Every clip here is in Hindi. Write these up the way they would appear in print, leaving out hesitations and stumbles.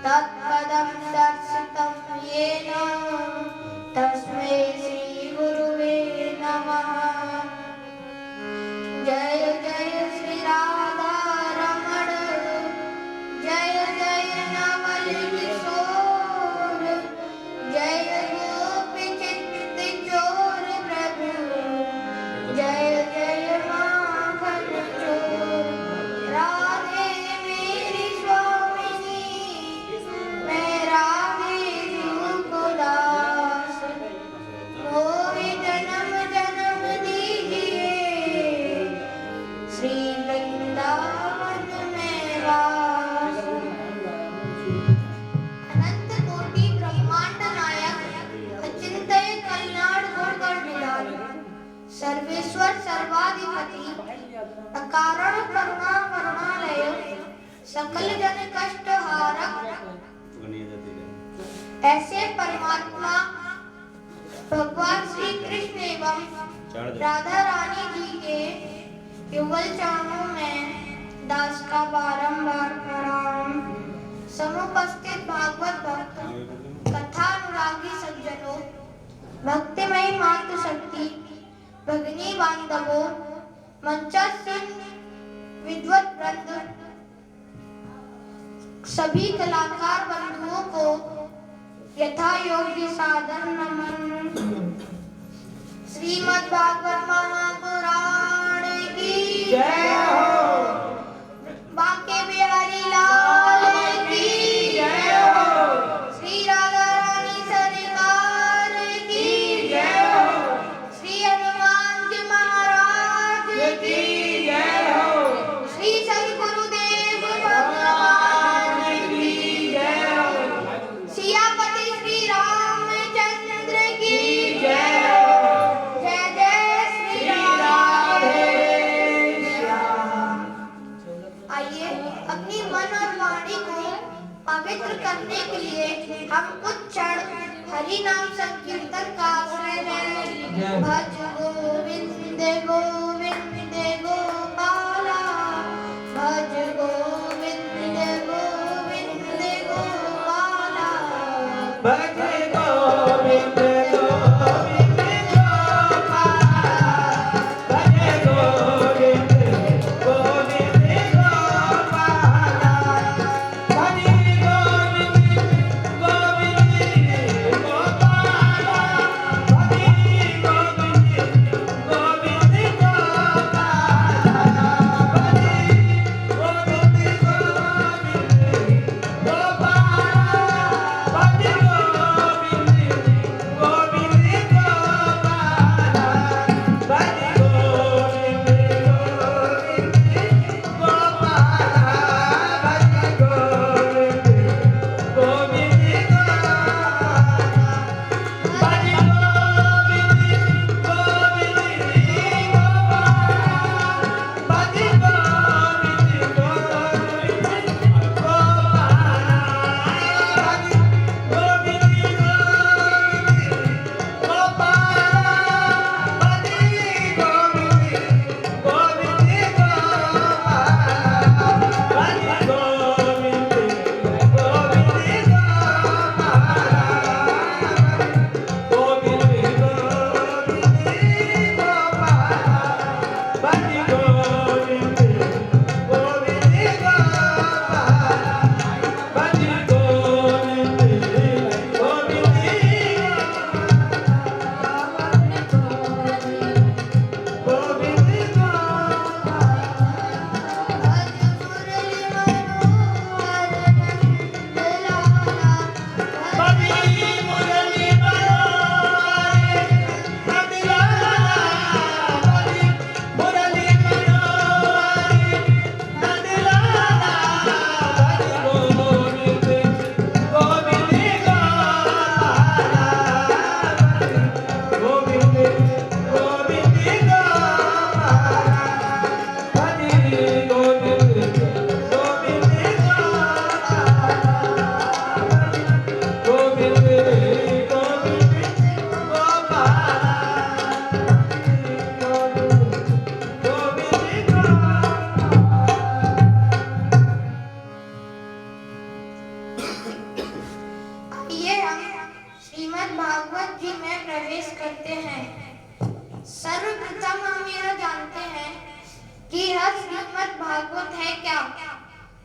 तत्पदं दर्शितं येन तस्मै श्रीगुरुवे नमः। जय जय श्री राधा रमण, जय जय नवल किशोर, जय गोपी चित्त चोर प्रभु, जय जय माखन चोर। राधे मेरी स्वामिनी, मैं राधे रूप दास, मोहि जन्म जन्म दीजिए श्री वृंदावन में वास। अनंत कोटि ब्रह्मांड नायक, अचिंत्य कल्याण गुण निधान, सर्वेश्वर सर्वाधिपति, अकारण करुणा करुणालय, सकल जन कष्ट हारक, ऐसे परमात्मा भगवान श्री कृष्ण एवं राधा रानी जी के युगल चरणों में दास का बारंबार प्रणाम। समुपस्थित भागवत भक्त, कथा अनुरागी सज्जनों, भक्तिमयी मातृशक्ति, भगिनी बांधवों, मंचस्थ विद्वत वृंद, सभी कलाकार बंधुओं को यथा योग्य सादर नमन। श्रीमद् भागवत महापुराण की जय हो, बांके बिहारी लाल की जय हो, श्री राधा रानी सरकार की जय हो, श्री हनुमान जी महाराज की जय हो, श्री सद्गुरुदेव भगवान की जय हो, सियापति श्री रामचंद्र की जय हो, जय जय श्री राधे श्याम। आइए अपनी मन और वाणी को पवित्र करने के लिए हम कुछ क्षण हरि नाम संकीर्तन का आश्रय लें। भज गोविंद गोविंद गोपाला, भज गोविंद गोविंद गोपाला, भज गोविंद गोविंद गोपाला, भज गोविंद गोविंद गोपाला, भज गोविंद गोविंद गोपाला, भज गोविंद गोविंद गोपाला।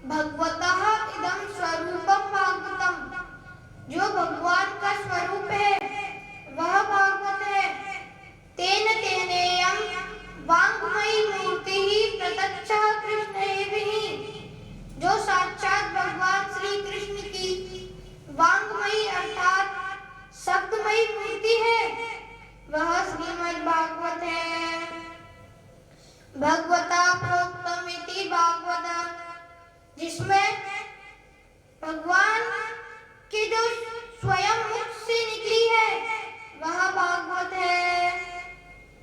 भगवतः इदं स्वरूपम भागवतम, जो भगवान का स्वरूप है वह भागवत है। तेन तेनेयं वाङ्मयी मूर्तिः प्रत्यक्षः कृष्णेभिः, जो साक्षात भगवान श्री कृष्ण की वाङ्मयी अर्थात शब्दमयी मूर्ति है वह श्रीमद् भागवत है। भगवता प्रोक्तम इति भागवत, जिसमें भगवान की जो स्वयं मुख से निकली है वह भागवत है।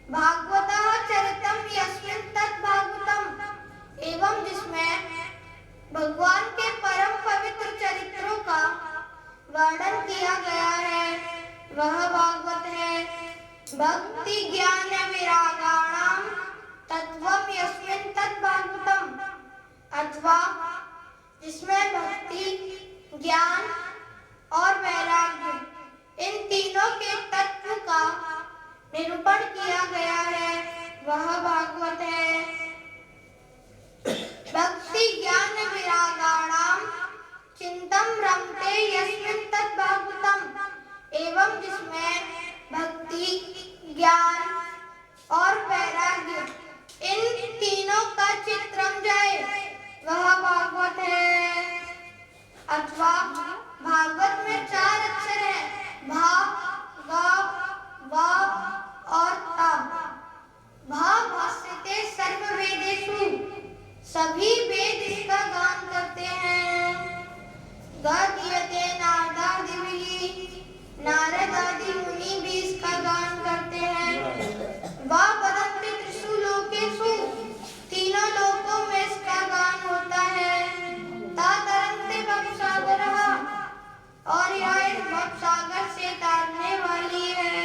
भागवतः चरितम यस्मिन् तत् भागवतम, एवं जिसमें भगवान के परम पवित्र चरित्रों का वर्णन किया गया है वह भागवत है। भक्ति ज्ञान विरागाणाम तत्वम यस्मिन् तत् भागवतम, अथवा जिसमें भक्ति ज्ञान और वैराग्य इन तीनों के तत्व का निरूपण किया गया है वह भागवत है। भक्ति ज्ञान विरागाणाम चिंतम रमते यस्मिन् तत् भागवतम, एवं जिसमें भक्ति ज्ञान और वैराग्य इन तीनों का चित रम जाए वह भागवत है। अथवा भागवत में 4 अक्षर हैं, भा, गा, वा और ता। भा भाष्यते सर्व वेदेषु, सभी वेद इसका गान करते हैं। गा गीयते नारदादिभिः, नारद आदि मुनि भी इसका गान करते हैं। वा वदन्ति त्रिषु लोकेषु, तीनों लोकों में इसका गान होता है। ता तरन्ते भवसागरः, और यह इस भवसागर से तारने वाली है।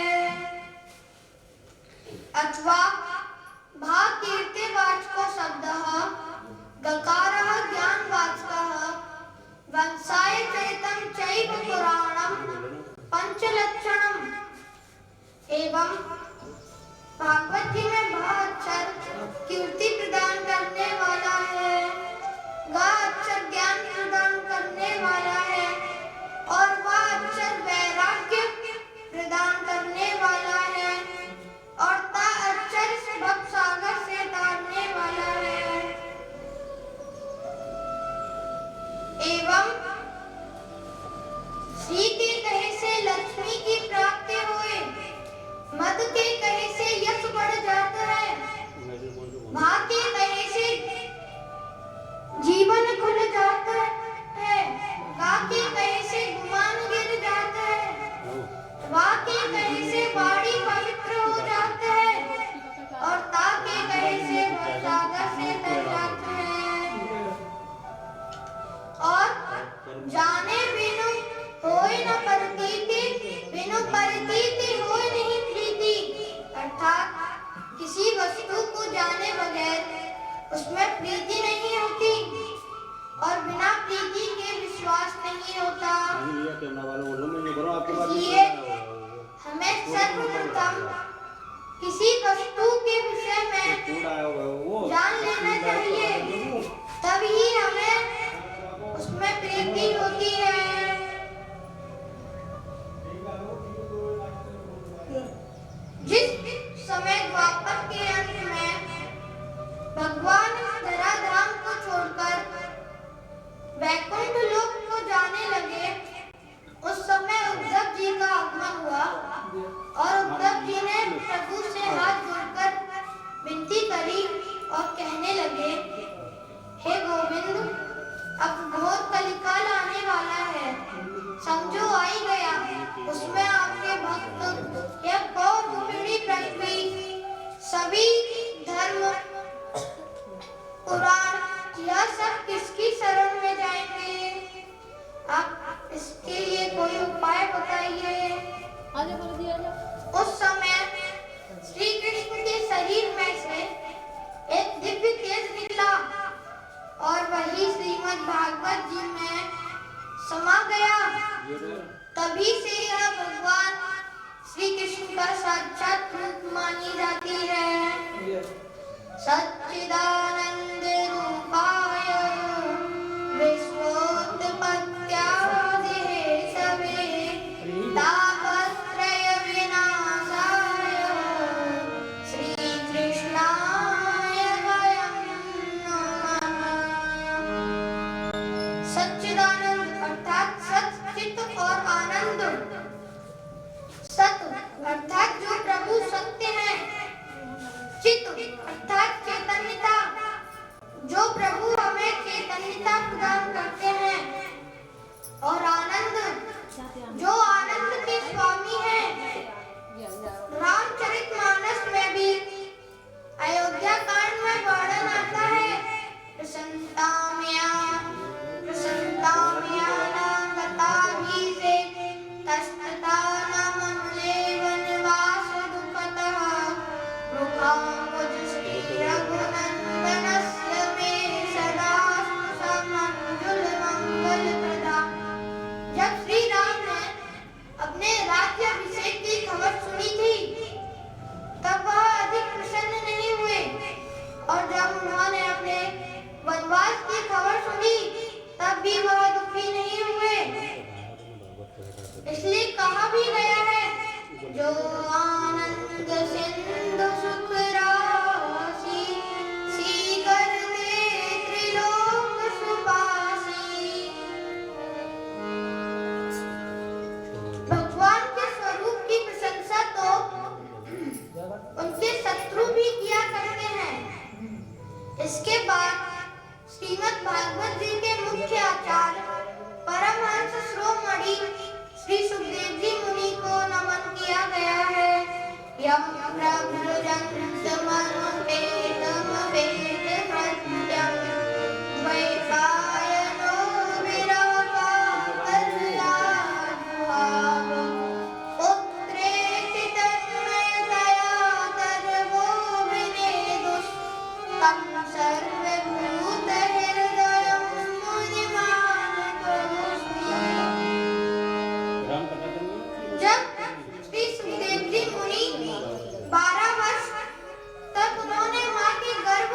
अथवा भा कीर्तिवाचको शब्दः, गकारः ज्ञानवाचकः, वंशाय चरितं चैव पुराणं पंचलक्षणम। एवं भागवत जी में भा अक्षर कीर्ति प्रदान करने वाला है, गा अक्षर ज्ञान प्रदान करने वाला है और वा अक्षर वैराग्य प्रदान करने वाला है और ता अक्षर भवसागर से तारने वाला है। एवं श्री के कहे से लक्ष्मी की प्राप्ति हुए, मद के कहे से यश बढ़ जाता है, भा के कहे से जीवन खुल जाता है, गा के कहे से गुमान गिर जाता है, वा के कहे से वाणी पवित्र हो जाता है और ता के कहे से भवसागर से तर जाता है। और जाने बिनु होय न प्रतीति, बिनु प्रतीति होय नहीं प्रीति, अर्थात किसी वस्तु को जाने बगैर उसमें प्रीति नहीं होती और बिना प्रीति के विश्वास नहीं होता। इसलिए हमें सर्वप्रथम किसी वस्तु के विषय में जान लेना चाहिए, तभी हमें उसमें प्रीति होती है। जिस समय द्वापर के अंत में भगवान धराधाम को छोड़कर वैकुंठ लोक को जाने लगे, उस समय उद्धव जी का आगमन हुआ और उद्धव जी ने प्रभु से हाथ जोड़कर विनती करी और कहने लगे, हे गोविंद, अब घोर कलिकाल आने वाला है, समझो आ ही गया। उसमें आपके भक्त यह गौर रूपिणी पृथ्वी, सभी धर्म पुराण यह सब किसकी शरण में जाएंगे? आप इसके लिए कोई उपाय बताइए। उस समय श्री कृष्ण के शरीर में से एक दिव्य तेज निकला और वही श्रीमद् भागवत जी में समा गया। तभी से यह भगवान श्री कृष्ण का साक्षात रूप मानी जाती है। सच्चिदानंद रूपाय जो आनंद के स्वामी हैं। रामचरितमानस में भी अयोध्या कांड में वर्णन आता है। प्रसन्नता में आनागता भी से तस्तता न मनुले वनवास दुखतः मुखाम्बुज श्री रघुनन्दनस्य मे सदा समञ्जुल मंगल प्रदा। जब श्री राम ने अपने राज्याभिषेक की खबर सुनी थी तब वह अधिक प्रसन्न नहीं हुए, और जब उन्होंने अपने वनवास की खबर सुनी तब भी वह दुखी नहीं हुए। इसलिए कहा भी गया है, जो आनंद सिंधु सुख राशि सीकर दे त्रिलोक सुबासी। भगवान के स्वरूप की प्रशंसा तो उनके शत्रु भी किया करते हैं। इसके बाद श्रीमद् भागवत जी के मुख्य आचार्य परमहंस शिरोमणि श्री सुखदेव जी मुनि को नमन किया गया है। यम प्रव्रजन्तमनुपेदम वेद प्रत्यं द्वैपायनो विरहकातर्याजुहाव। पुत्रेति तन्मयतया सर्वो विनेदुस्तं सर्वभूतहृदयं मुनिमानतोऽस्मि। जब श्री सुखदेव जी मुनि 12 वर्ष तक उन्होंने मां के गर्भ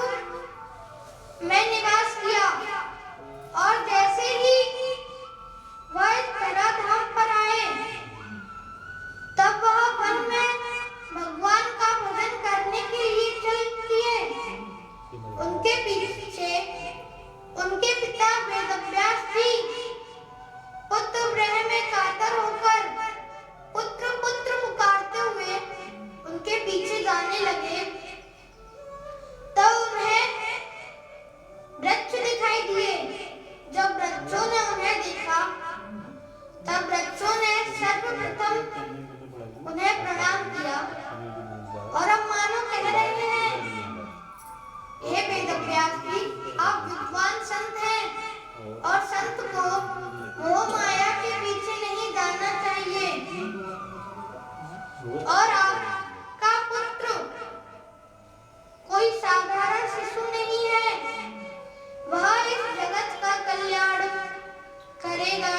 में निवास किया, और जैसे ही वह इस धराधाम पर आए तब वह वन में भगवान का भजन करने के लिए चल दिए। उनके पीछे उनके पिता वेदव्यास जी पुत्र ग्रह में कातर होकर पुत्र पुत्र पुकारते हुए उनके पीछे जाने लगे। तब उन्हें वृक्ष दिखाई दिए। जब वृक्षों ने उन्हें देखा तब वृक्षों ने सर्वप्रथम उन्हें प्रणाम किया, और अब मानो कह रहे हैं, हे वेदव्यास जी, आप विद्वान संत हैं, और संत को मोह माया के पीछे नहीं जाना चाहिए। और आपका पुत्र कोई साधारण शिशु नहीं है, वह इस जगत का कल्याण करेगा।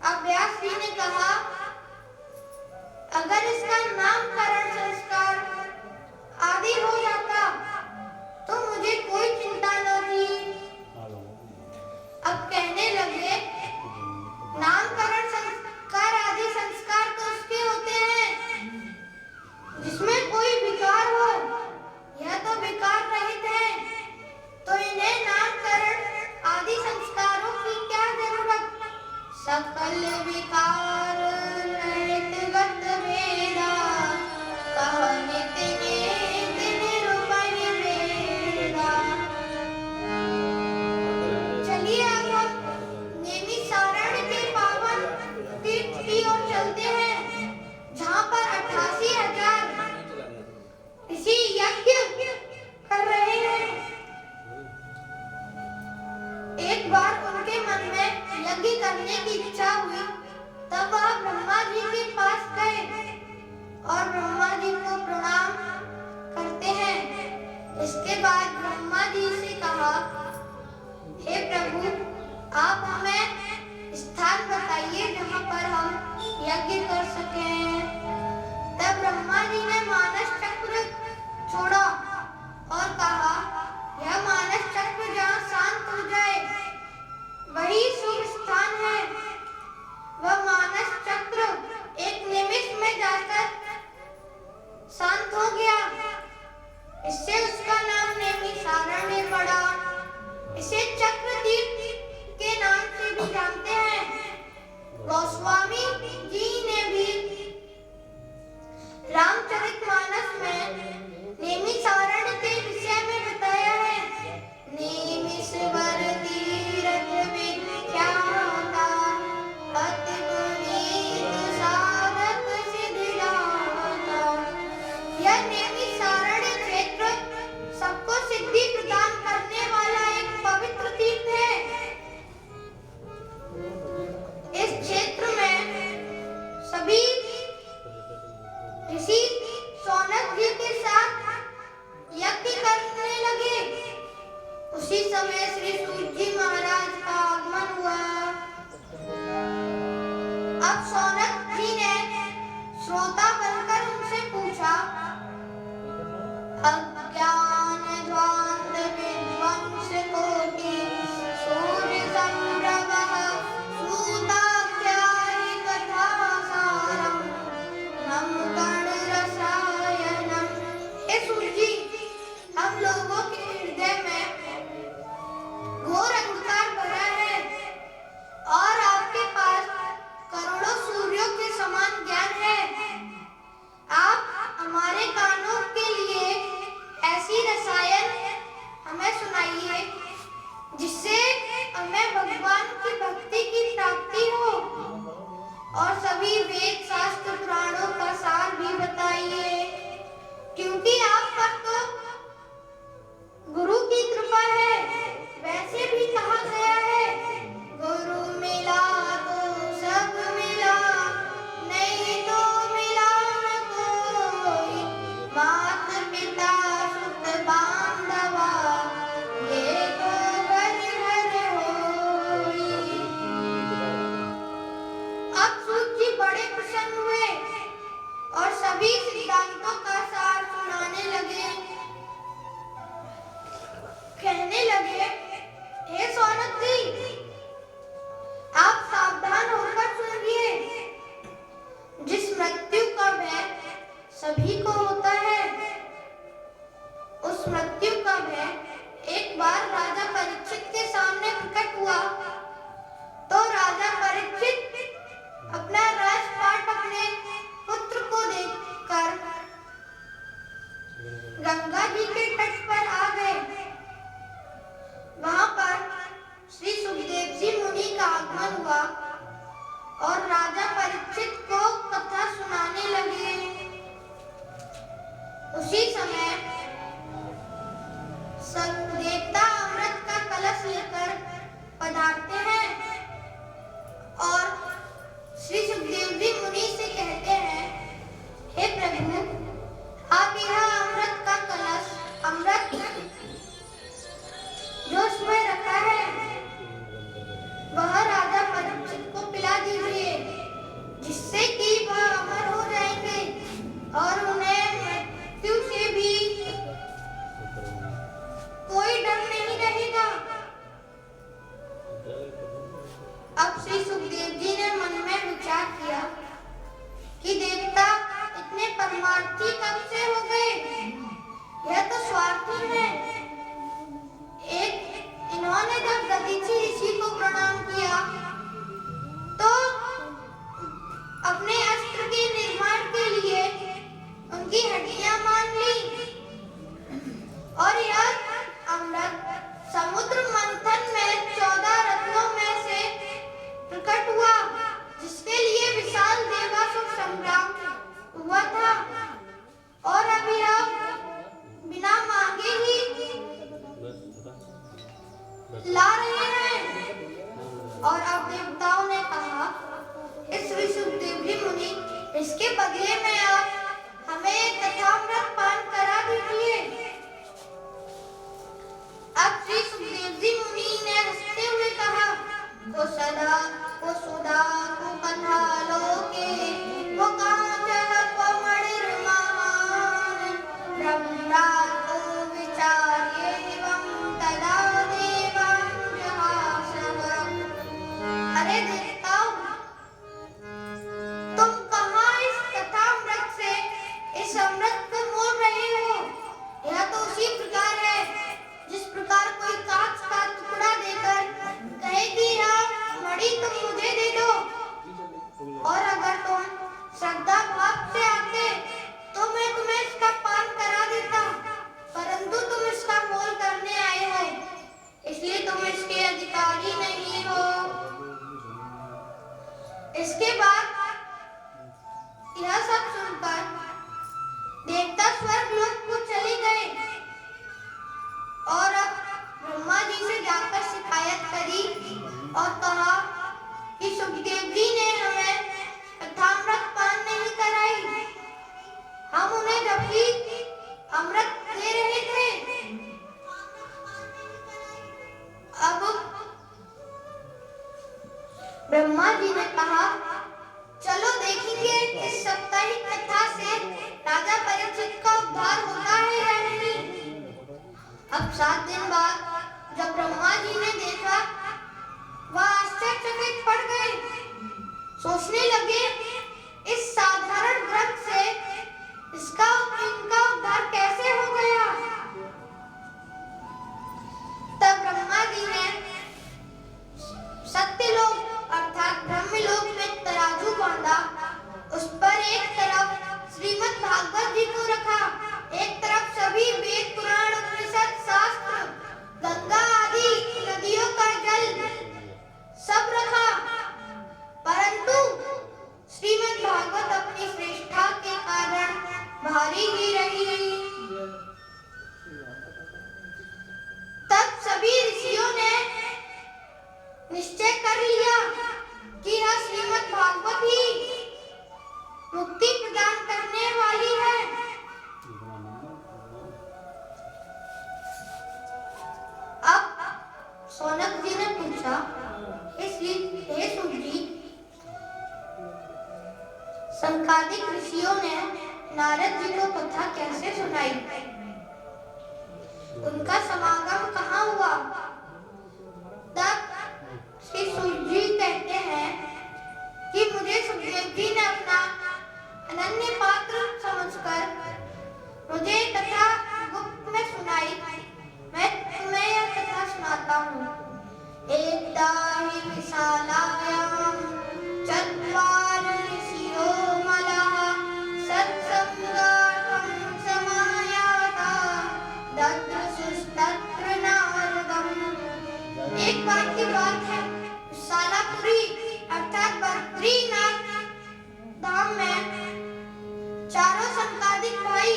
अब व्यास जी ने कहा, अगर इसका नामकरण संस्कार आदि हो जाता तो मुझे कोई चिंता न थी। अब कहने लगे, नामकरण संस्कार आदि संस्कार तो उसके होते हैं जिसमें कोई विकार हो, यह तो विकार रहित है, तो इन्हें नामकरण आदि संस्कारों की क्या जरूरत। सकल विकार रहित गत वेदा, कह नित्य नेत निरूपण वेदा। चलिए अब हम नैमिषारण्य के पावन तीर्थ की ओर चलते हैं, जहाँ पर 88,000 ऋषि यज्ञ कर रहे हैं। एक बार उनके मन में यज्ञ करने की इच्छा हुई, तब वह ब्रह्मा जी के पास गए और ब्रह्मा जी को प्रणाम करते हैं। इसके बाद ब्रह्मा जी से कहा, हे प्रभु, आप हमें स्थान बताइए जहाँ पर हम यज्ञ कर सकें। तब ब्रह्मा जी ने मानस चक्र छोड़ा और कहा, यह मानस चक्र जहाँ शांत हो जाए वही शुभ स्थान है। वह मानस चक्र एक निमिष में जाकर शांत हो गया। इससे उसका नाम नैमिषारण्य पड़ा। इसे चक्र तीर्थ के नाम से भी जानते हैं। गोस्वामी जी ने भी रामचरितमानस में नैमिषारण्य पधारते हैं और श्री सुखदेव जी मुनि से कहते हैं, हे प्रभु, आप यह अमृत का कलश, अमृत जो उसमें रखा है वह राजा परीक्षित को पिला दीजिए, जिससे कि वह अमर हो जाएंगे और उन्हें मृत्यु से भी कोई डर नहीं रहेगा। अब श्री सुखदेव जी ने मन में विचार किया कि देवता इतने परमार्थी कब से हो गए, यह तो स्वार्थी है। इन्होंने जब दधीचि ऋषि को प्रणाम किया तो अपने अस्त्र के निर्माण के लिए उनकी हड्डियां मान ली और यह अमृत समुद्र मंथन में 14 रत्नों में से प्रकट हुआ, जिसके लिए विशाल देवासुर संग्राम हुआ था। और अब यह बिना मांगे ही ला रहे हैं। और अब देवताओं ने कहा, इस श्री सुखदेव जी मुनि, इसके बदले में आप हमें कथामृत पान करा दीजिए। अब श्री सुखदेव जी मुनि ने हंसते हुए कहा, को सदा को सुधा को कन्हा लोके वो कांचन को मणिर्महान ब्रह्मा को विचार्ये एवं तदा अरे देवताओं, तुम कहाँ इस कथामृत से इस अमृत को मोल रहे हो? यह तो उसी प्रकार है जिस प्रकार कोई कांच का टुकड़ा देकर कहे कि यह मणि तुम मुझे दे दो, और अगर तुम श्रद्धा भाव से आते तो मैं तुम्हें इसका पान करा देता, परंतु तुम इसका मोल करने आए हो, इसलिए तुम इसके अधिकारी नहीं हो। इसके बाद यह सब सुनकर देवता स्वर्गलोक को चले गए और अब ब्रह्मा जी से जाकर शिकायत करी और कहा कि सुखदेव जी ने हमें कथामृत पान नहीं कराई, हम उन्हें जब भी अमृत दे रहे थे। अब ब्रह्मा जी ने कहा, चलो देखेंगे इस साप्ताहिक कथा से राजा परीक्षित का उद्धार होता है या नहीं। अब 7 दिन बाद जब ब्रह्मा जी ने देखा, वह आश्चर्यचकित पड़ गए, सोचने लगे, इस साधारण ग्रंथ से इनका उद्धार कैसे हो गया। तब ब्रह्मा जी ने सत्यलोक अर्थात ब्रह्मलोक में तराजू बांधा, उस पर एक तरफ श्रीमद् भागवत जी को रखा, एक तरफ सभी वेद पुराण उपनिषद शास्त्र गंगा आदि नदियों का जल सब रखा, परंतु श्रीमद् भागवत अपनी श्रेष्ठता के कारण भारी ही रही। तब सभी ऋषियों ने निश्चय कर लिया कि यह श्रीमद् भागवत ही मुक्ति प्रदान करने वाली है। अब सौनक जी ने पूछा, हे सूत जी, संकादिक ऋषियों ने नारद जी को कथा कैसे सुनाई? उनका समागम कहाँ हुआ? तब श्री सूत जी कहते हैं कि मुझे सुखदेव जी ने अपना अनन्य पात्र समझकर मुझे कथा गुप्त में सुनाई। मैं तुम्हें यह कथा सुनाता हूँ। एकदा हि विशालायां चत्वार ऋषियो मलः सत्संगार्थं समायाता दद्रसुस्तत्र नारदम्। एक बार की बात है, सालापुरी अर्थात बद्रीनाथ धाम में चारों संकादिक भाई,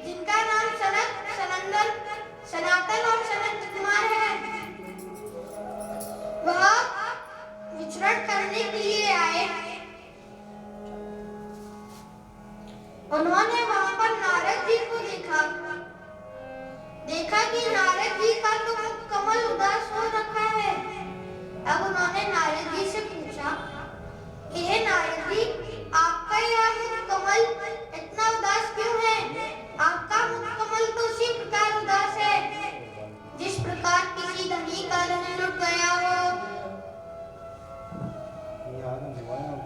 जिनका नाम सनत, सनंदन, सनातन और सनत कुमार है, वह विचरण करने के लिए आए। उन्होंने वहां पर नारद जी को देखा कि नारद जी का तो मुख कमल उदास हो रखा है। अब उन्होंने नारद जी से पूछा कि हे नारद जी, आपका यह मुख कमल इतना उदास क्यों है? आपका मुख कमल तो उसी प्रकार उदास है जिस प्रकार किसी धनी का धन लुट गया हो।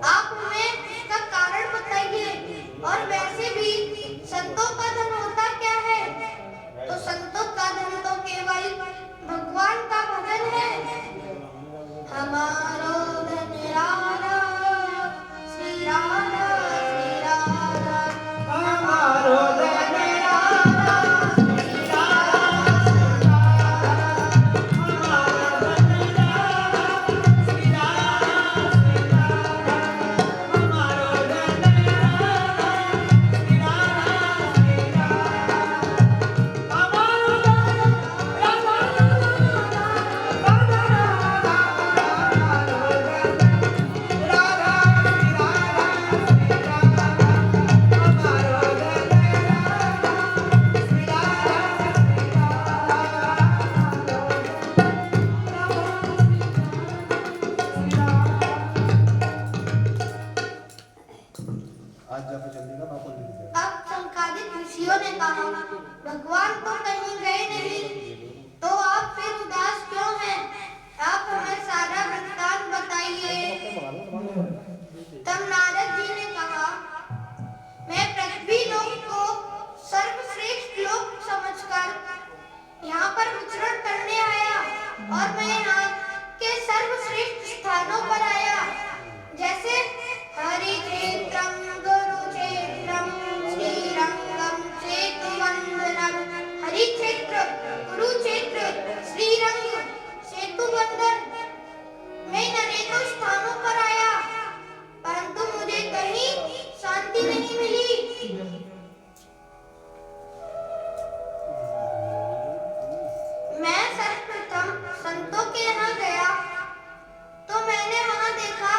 आप हमें इसका कारण बताइए। और वैसे भी संतों का धन होता क्या है? तो संतों का धन तो केवल भगवान का भजन है। हमारो धन राधा, श्री राधा, श्री राधा। हमारो धन राधा, श्री राधा, श्री अब संकादित ऋषियों ने कहा, भगवान तो कहीं गए नहीं, तो आप फिर उदास क्यों हैं? आप हमें सारा वृत्तांत बताइए। तब नारद जी ने कहा, मैं पृथ्वी लोक को सर्वश्रेष्ठ लोक समझकर यहाँ पर विचरण करने आया और मैं यहाँ के सर्वश्रेष्ठ स्थानों पर आया, जैसे हरि क्षेत्रम, गुरु क्षेत्रम, श्रीरंगम, सेतुबंधनम। हरि क्षेत्र, कुरुक्षेत्र, श्रीरंग, सेतुबंधन मैं इन अनेकों स्थानों पर आया, परंतु मुझे कहीं शांति नहीं मिली। मैं सर्वप्रथम संतों के यहाँ गया तो मैंने वहां देखा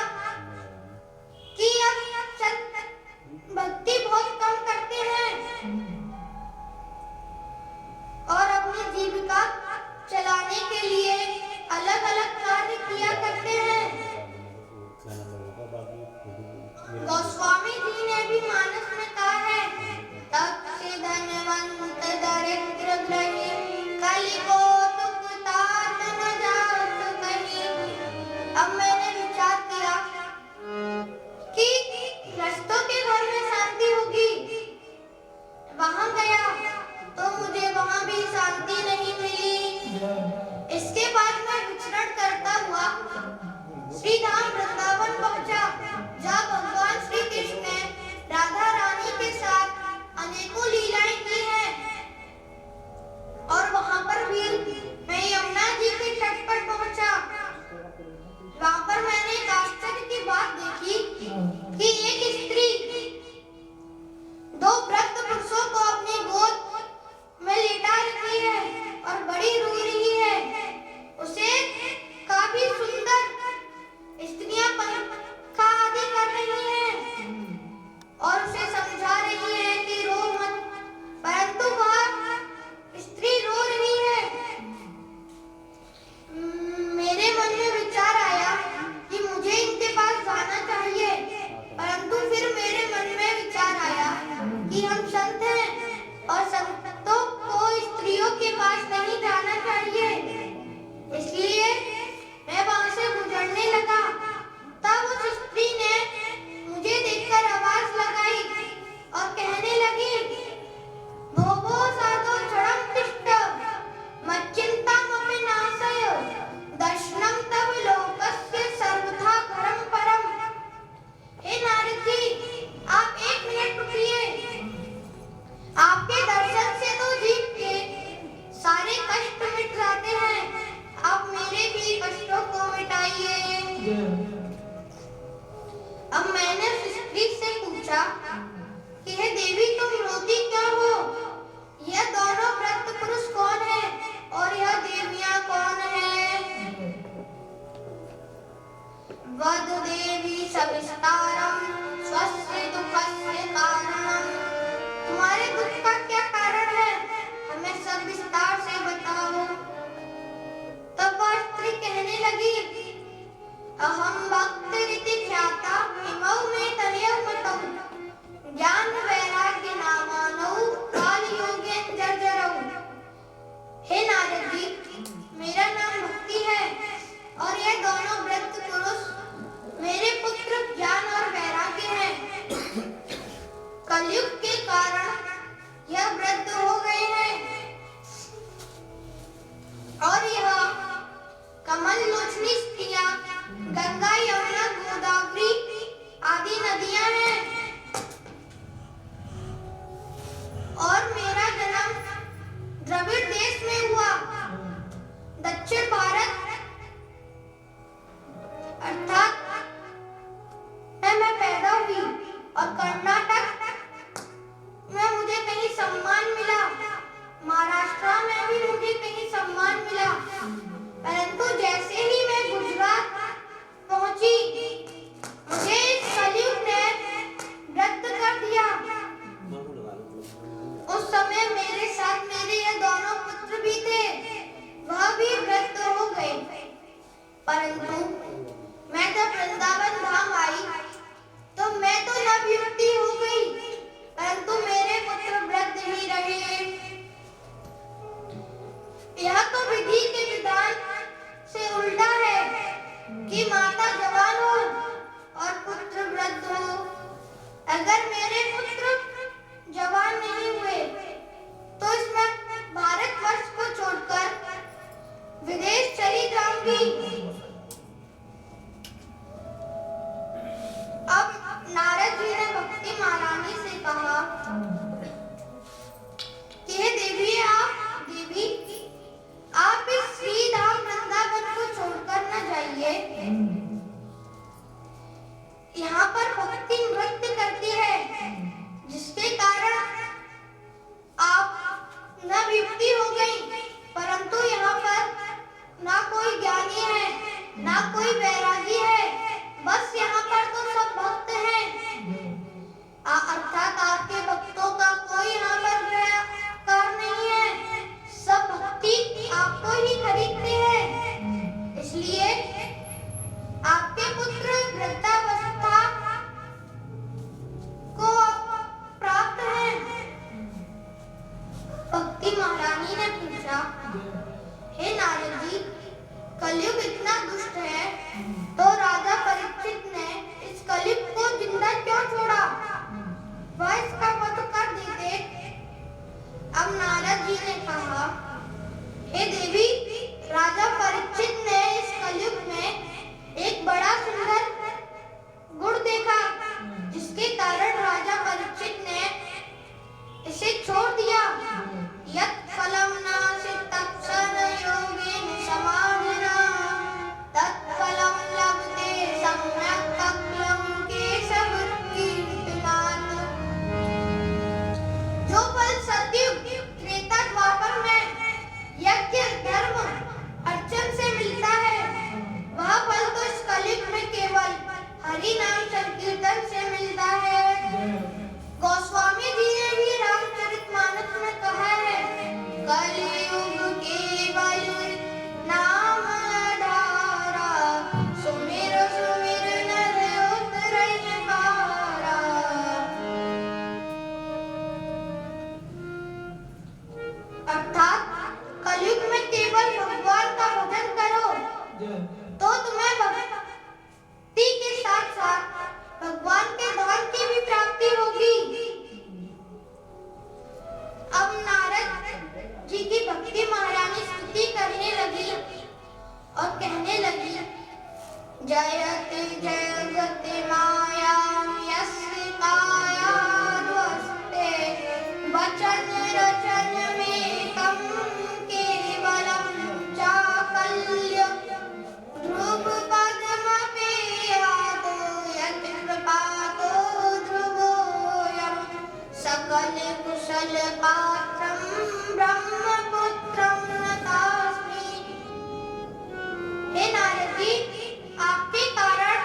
कि अब भक्ति बहुत कम करते हैं और अपनी जीविका चलाने के लिए अलग अलग कार्य किया करते हैं। गोस्वामी जी ने भी मानस में कहा है, तब से धनवंत दरिद्र ग्रही, कलिको दुख तात न जात कहीं। अब मैंने विचार किया कि ग्रस्तों के घर में शांति होगी, वहां गया तो मुझे वहां भी शांति नहीं मिली। इसके बाद मैं विचरण करता हुआ श्री धाम वृंदावन पहुंचा, जहाँ भगवान श्री कृष्ण ने राधा रानी के साथ अनेकों लीलाएं की हैं। और वहां पर भी मैं यमुना जी के तट पर पहुंचा। वहां पर मैंने एक आश्चर्य की बात देखी कि एक स्त्री दो वृद्ध पुरुषों को अपनी गोद में लेटा रखी है और बड़ी रो रही है। उसे काफी सुंदर स्त्रियां पंखा आदि कर रही हैं और उसे समझा रही है कि रो मत, परंतु वह स्त्री रो रही है। मेरे मन में विचार आया कि मुझे इनके पास जाना चाहिए, परंतु फिर मेरे मन में विचार आया कि हम संत हैं और संतों को स्त्रियों के पास नहीं जाना चाहिए। इसलिए मैं वहां से गुजरने लगा। तब उस स्त्री ने मुझे देखकर आवाज लगाई और कहने लगी, भोभो साधो क्षणं तिष्ठ, मच्चिन्तामपि नाशय, दर्शनं तव लोकस्य सर्वथा घरं परम। हे नारद जी, आप एक मिनट रुकिए। आपके दर्शन से तो जीव के सारे कष्ट मिट जाते हैं। आप मेरे भी कष्टों को मिटाइए। अब मैंने उस स्त्री से पूछा कि हे देवी, तुम रोती क्यों हो? यह दोनों वृद्ध पुरुष कौन है और यह देवियां कौन है? वददेवी सविस्तारम स्वस्य दुःखस्य कारणम। तुम्हारे दुख का क्या कारण है, हमें सब विस्तार से बताओ। तब वह स्त्री कहने लगी, अहम भक्तिरिति ख्याता इमौ मे तनयौ मतौ ज्ञान वैराग्य नामानौ काल योगेन जर्जरौ। हे नारद जी, मेरा नाम भक्ति है और ये दोनों वृद्ध पुरुष मेरे पुत्र ज्ञान और वैराग्य हैं। कलयुग के कारण यह वृद्ध हो गए हैं और यह कमल लोचनी स्त्रियां गंगा यमुना गोदावरी आदि नदियां हैं। और मेरा जन्म द्रविड़ देश में हुआ। दक्षिण भारत अर्थात मैं पैदा हुई और कर्नाटक में मुझे कहीं सम्मान मिला, महाराष्ट्र में भी मुझे कहीं सम्मान मिला। परंतु जैसे ही मैं गुजरात पहुंची, मुझे कलयुग ने वृद्ध कर दिया। उस समय मेरे साथ मेरे ये दोनों पुत्र भी थे, वह भी वृद्ध हो गए। परंतु मैं जब वृंदावन धाम आई तो मैं तो नवयुवती हो गई, परंतु मेरे पुत्र वृद्ध ही रहे। यह तो विधि के विधान से उल्टा है कि माता जवान हो और पुत्र वृद्ध हो। अगर मेरे पुत्र जवान नहीं हुए तो इसमें भारतवर्ष को छोड़कर विदेश चली जाऊंगी। अब नारद जी ने भक्ति महारानी से कहा कि हे देवी, आप इस श्री धाम वृंदावन को छोड़कर न जाइए। यहाँ पर भक्ति नृत्य करती है, जिसके कारण आप नवयुवती हो गई। परंतु यहाँ पर ना कोई ज्ञानी है, ना कोई वैरागी है, बस यहाँ पर तो सब भक्त हैं। अर्थात आपके भक्तों का कोई यहाँ पर व्यापार नहीं है, सब भक्ति आपको ही खरीदते हैं। इसलिए आपके पुत्र वृद्धावस्था को प्राप्त है। भक्ति महारानी ने पूछा, हे नारद जी, कलयुग इतना दुष्ट है तो राजा परीक्षित ने इस कलयुग को जिंदा क्यों छोड़ा? वह इसका वध कर देते। अब नारद जी ने कहा, हे देवी, राजा परीक्षित ने इस कलयुग में एक बड़ा सुंदर गुण देखा, जिसके कारण राजा परीक्षित ने इसे छोड़ दिया। यत् फलं नासितक्षण योगेन समाधिना तत् फलं लभते सम्यक् अक्लं केशवकीर्तनात्। जो फल सतयुग त्रेता द्वापर में यज्ञ धर्म अर्चन से मिलता है, वह फल तो इस कलयुग में केवल हरि नाम संकीर्तन से मिलता है। गोस्वामी जी ने भी रामचरितमानस में कहा है, कलयुग केवल नाम धारा, सुमिर सुमिर नर उतरहि पारा। अर्थात कलयुग में केवल भगवान का भजन करो तो तुम्हें भक्ति के साथ साथ भगवान के धाम की भी प्राप्ति होगी। अब नारद जी की भक्ति महारानी स्तुति करने लगी और कहने लगी, जयति जयति मायां यस्य कायाद्वस्ते वचन रचन में कम केवलम चाकल्य ध्रुव पद्मपेयातो यत् कृपातो ध्रुवोऽयं सकल कुशल पात्रं ब्रह्मपुत्रं नतास्मि। हे नारद जी, आपके कारण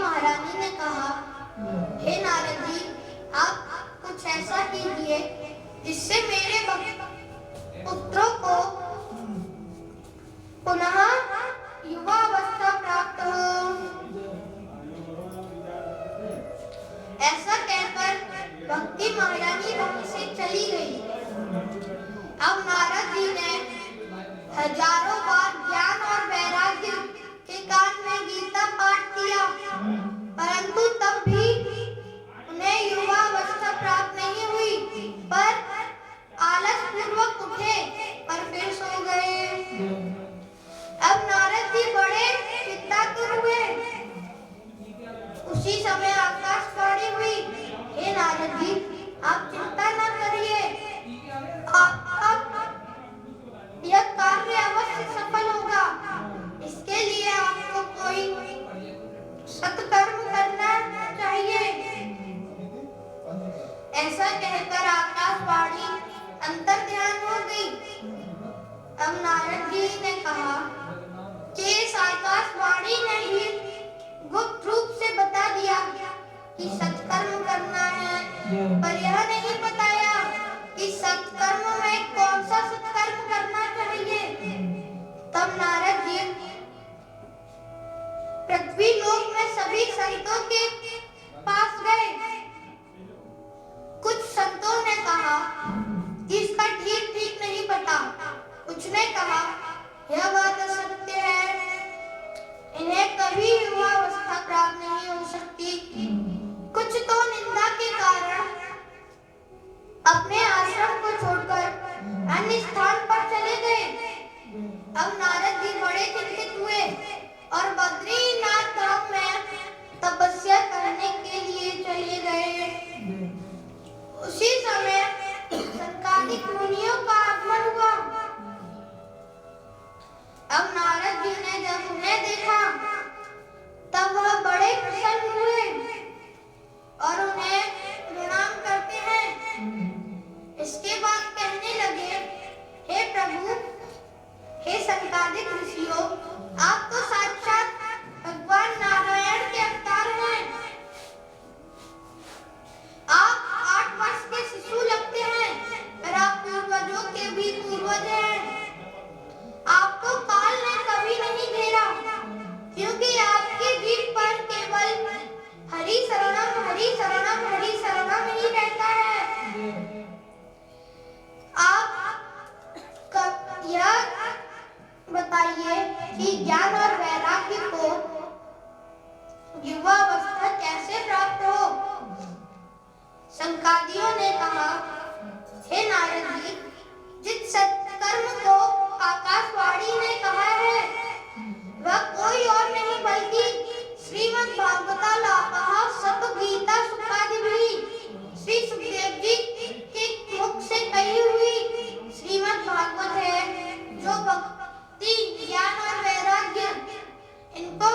महारानी ने कहा, हे नारद जी, आप कुछ ऐसा कीजिए जिससे मेरे पुत्रों को पुनः युवावस्था प्राप्त हो। ऐसा कहकर भक्ति महारानी वहां से चली गई। अब नारद जी ने हजारों बार ज्ञान और वैराग्य के कान में गीता पाठ किया, परंतु तब भी उन्हें युवावस्था प्राप्त नहीं हुई। पर आलस पूर्वक उठे पर फिर सो गए। अब नारद जी बड़े चिंतातुर हुए। उसी समय आकाशवाणी हुई, हे नारद जी, आप चिंता न करिए, यह कार्य अवश्य सफल होगा। इसके लिए आपको कोई सत्कर्म करना चाहिए। ऐसा कहकर आकाशवाणी अंतर्ध्यान हो गई। अब नारद जी ने कहा कि इस आकाशवाणी ने ही गुप्त रूप से बता दिया कि सत्कर्म करना है, पर यह नहीं बताया कि सत्कर्म में कौन सा सत्कर्म करना चाहिए। तब नारद जी पृथ्वी लोक में सभी संतों के पास गए। कुछ संतों ने कहा कि इसका ठीक ठीक नहीं पता। कुछ ने कहा, यह बात असत्य है, इन्हें कभी युवावस्था प्राप्त नहीं हो सकती। कुछ तो निंदा के कारण अपने आश्रम को छोड़कर अन्य स्थान पर चले गए। अब नारद जी बड़े चिंतित हुए और बद्रीनाथ धाम में तपस्या करने के लिए चले गए। उसी समय सनकादिक मुनियों का आगमन हुआ। अब नारद जी ने जब उन्हें देखा तब वह बड़े प्रसन्न हुए और उन्हें प्रणाम करते हैं। इसके बाद कहने लगे, हे प्रभु, हे सनकादिक ऋषियों, आप तो साक्षात भगवान नारायण के अवतार हैं। आप 8 वर्ष के शिशु लगते हैं, पर आप पूर्वजों के भी पूर्वज हैं। आपको काल ने कभी नहीं घेरा, क्योंकि आपकी जीभ पर केवल हरि शरणम हरि शरणम हरि शरणम ही रहता है। आप यह बताइए कि ज्ञान और वैराग्य को युवावस्था कैसे प्राप्त हो। सनकादियों ने कहा, हे नारद जी, जिस सत्कर्म को आकाशवाणी ने कहा है वह कोई और नहीं बल्कि श्रीमद् भागवतालापः सत गीता सुखादि भी श्री सुखदेव जी के मुख से कही हुई श्रीमद् भागवत है, जो भक्ति ज्ञान और वैराग्य इनको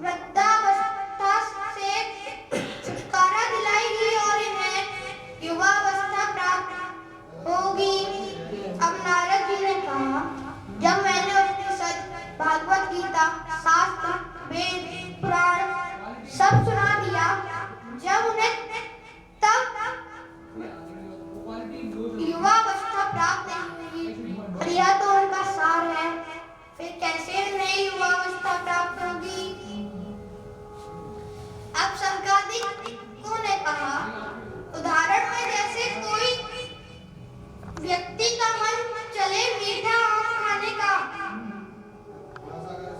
वृद्धावस्था से छुटकारा दिलाएगी और इन्हें युवावस्था प्राप्त होगी। अब नारद जी ने कहा, जब मैंने उपनिषद, भागवत गीता, शास्त्र, वेद, पुराण सब सुना दिया, जब उन्हें तब युवावस्था प्राप्त नहीं हुई, और यह तो उनका सार है, फिर कैसे उन्हें युवावस्था प्राप्त होगी। अब सनकादिकों ने कहा, उदाहरण में जैसे कोई व्यक्ति का मन चले मीठा आम खाने का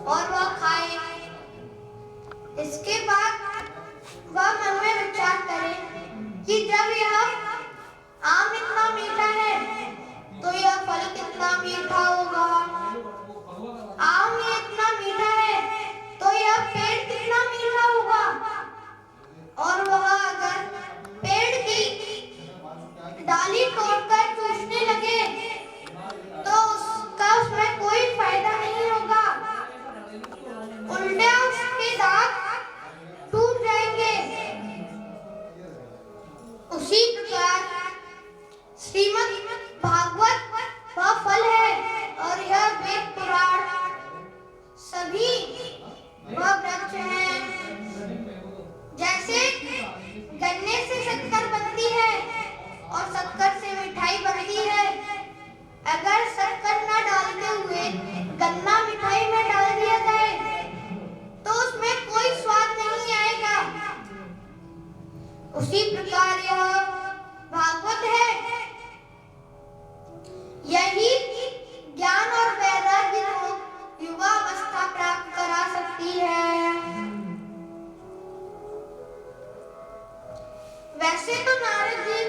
और वह खाए, इसके बाद वह मन में विचार करे कि जब यह आम इतना मीठा है तो यह फल कितना मीठा होगा। आम ये इतना मीठा है तो यह पेड़ कितना मीठा होगा। और वह अगर पेड़ की डाली तोड़कर चूसने लगे तो उसका उसमें कोई फायदा नहीं होगा, उल्टा उसके दांत उसी प्रकार यह भागवत है। यही ज्ञान और वैराग्य को युवा अवस्था प्राप्त करा सकती है। वैसे तो नारद जी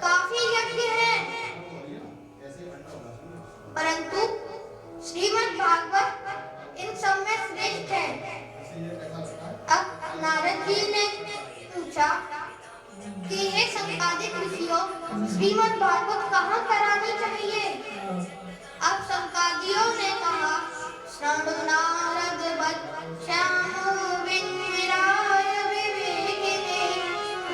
काफी यज्ञ हैं, परंतु श्रीमद् भागवत इन सब में श्रेष्ठ है। अब नारद जी ने पूछा कि हे संकादिक ऋषियों, श्रीमद् भागवत कहाँ करानी चाहिए? अब संकादियों ने कहा, शृणु नारद वक्ष्यामि विनम्राय विवेकिने,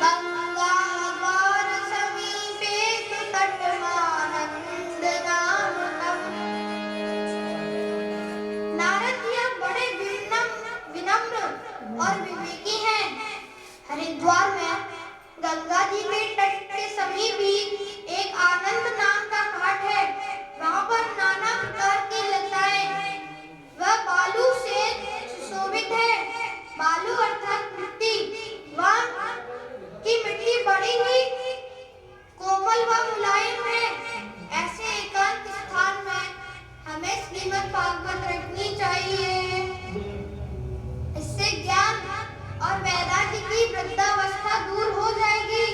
गंगाद्वार समीपे तु तटमानंद नामकम्। नारद जी अब बड़े विनम्र और विवेकी हैं। हरिद्वार में गंगा जी के तट के समीप ही एक आनंद नाम का घाट है। वहाँ पर नाना प्रकार की लताएं वह बालू से सुशोभित है। बालू अर्थात मिट्टी। वहाँ की मिट्टी बड़ी ही कोमल व मुलायम है। ऐसे एकांत स्थान में हमें श्रीमद् भागवत रखनी चाहिए। इससे ज्ञान और वैराग्य की वृद्धावस्था दूर हो जाएगी।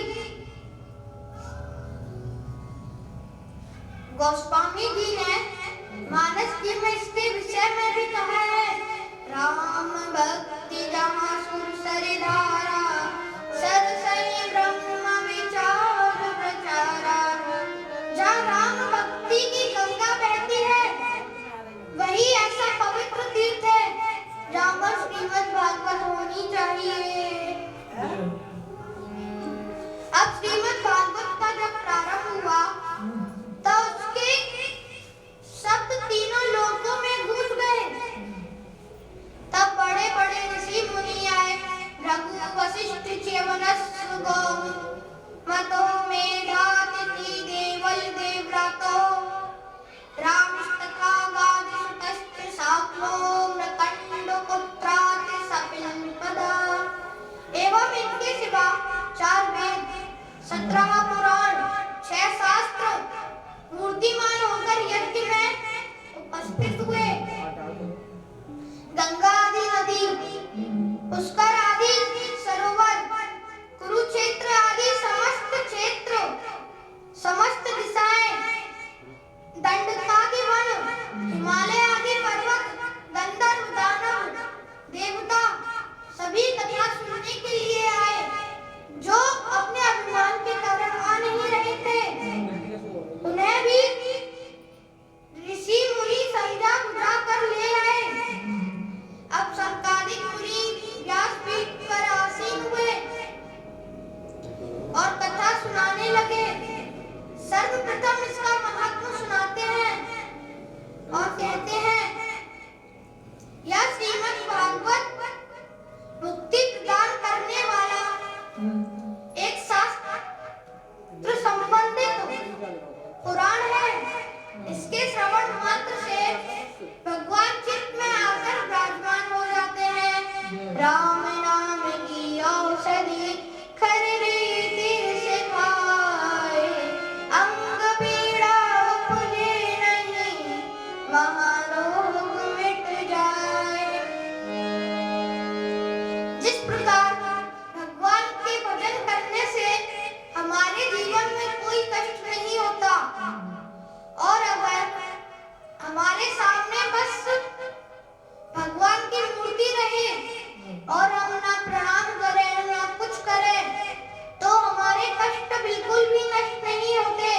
गोस्वामी जी ने मानस जी में इसके विषय में भी कहा है, राम भक्ति जहाँ सुर सरि धारा, सदसई ब्रह्म विचार प्रचारा। जहाँ राम भक्ति की गंगा बहती है, वही ऐसा पवित्र तीर्थ है जहाँ पर श्रीमद् भागवत होनी चाहिए। अब श्रीमद् भागवत का जब प्रारंभ हुआ तो उसके शब्द तीनों लोकों में घुस गए। तब बड़े बड़े ऋषि मुनि आए, भृगु वशिष्ठ च्यवनस्सु गौमतो मेधातिथि देवल देवव्रतो, रामस्तथा गादिसुतश्च शाक्नो मृकण्डपुत्रात् सपिल्पदा। एवं इनके सिवा 4 वेद, 17 पुराण, 6 शास्त्र मूर्तिमान होकर यज्ञ में उपस्थित हुए। गंगा आदि नदी, पुष्कर आदि सरोवर, कुरुक्षेत्र आदि समस्त क्षेत्र, समस्त दिशाएं, दंडकादि वन, हिमालय आदि पर्वत, गंधर्व, दानव, देवता सभी कथा सुनने के लिए आए। जो अपने अभिमान के कारण आ नहीं रहे थे, उन्हें भी ऋषि मुनि समझा बुझा कर ले आए। अब संकादिक मुनि व्यासपीठ पर आसीन हुए और कथा सुनाने लगे। सर्वप्रथम इसका महात्मा सुनाते हैं और कहते हैं, यह श्रीमद् भागवत मुक्ति प्रदान करने वाला एक शास्त्र संबंधित पुराण है। इसके श्रवण मात्र से भगवान चित्त में आकर विराजमान हो जाते हैं। राम नाम की औषधि खरी रीति से खाए, अंग पीड़ा उपजे नहीं, महारोग मिट जाए। जिस प्रकार भगवान के भजन करने से हमारे जीवन में कोई कष्ट नहीं होता, और अगर हमारे सामने बस भगवान की मूर्ति रहे और हम ना प्रणाम करें ना कुछ करें, तो हमारे कष्ट बिल्कुल भी नष्ट नहीं होते।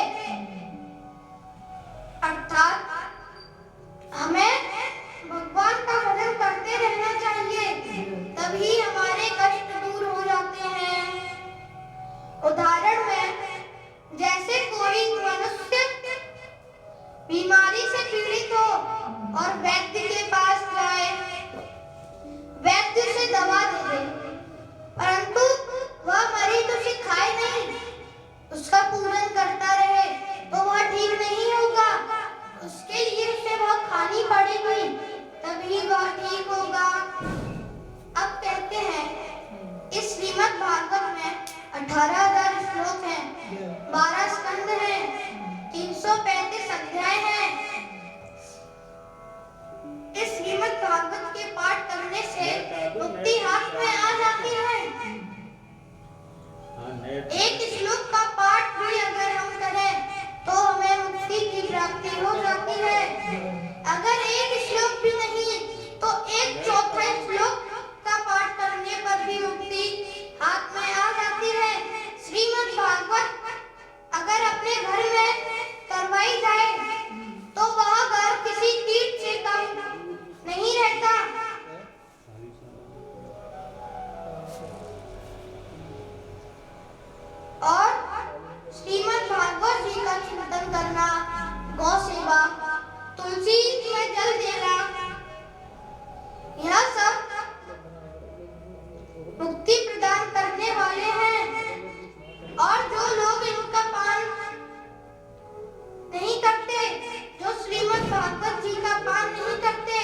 अर्थात हमें भगवान का भजन करते रहना चाहिए, तभी हमारे कष्ट दूर हो जाते हैं। उदाहरण में, जैसे कोई मनुष्य बीमारी से पीड़ित हो और वैद्य के पास जाए, वैद्य उसे दवा दे दे, परंतु वह मरीज उसे खाए नहीं, उसका पूजन करता रहे, तो वह ठीक नहीं होगा। उसके लिए उसे वह खानी पड़ेगी, तभी वह ठीक होगा। अब कहते हैं, इस श्रीमद् भागवत में 18,000 श्लोक हैं, 12 स्कंद हैं, 335 अध्याय हैं। इस श्रीमद् भागवत के पाठ करने से मुक्ति हाथ में आ जाती है। एक श्लोक का पाठ भी अगर हम करें तो हमें मुक्ति की प्राप्ति हो जाती है। अगर एक श्लोक भी नहीं तो एक चौथा श्लोक का पाठ करने पर भी मुक्ति हाथ में आ जाती है। श्रीमद् भागवत अगर अपने घर में करवाई जाए तो वह घर किसी तीर्थ से कम नहीं रहता। और श्रीमद् भागवत जी का चिंतन करना, गौ सेवा, तुलसी में जल देना, यह सब मुक्ति प्रदान करने वाले हैं। और जो लोग इनका पान नहीं करते, जो श्रीमद् भागवत जी का पान नहीं करते,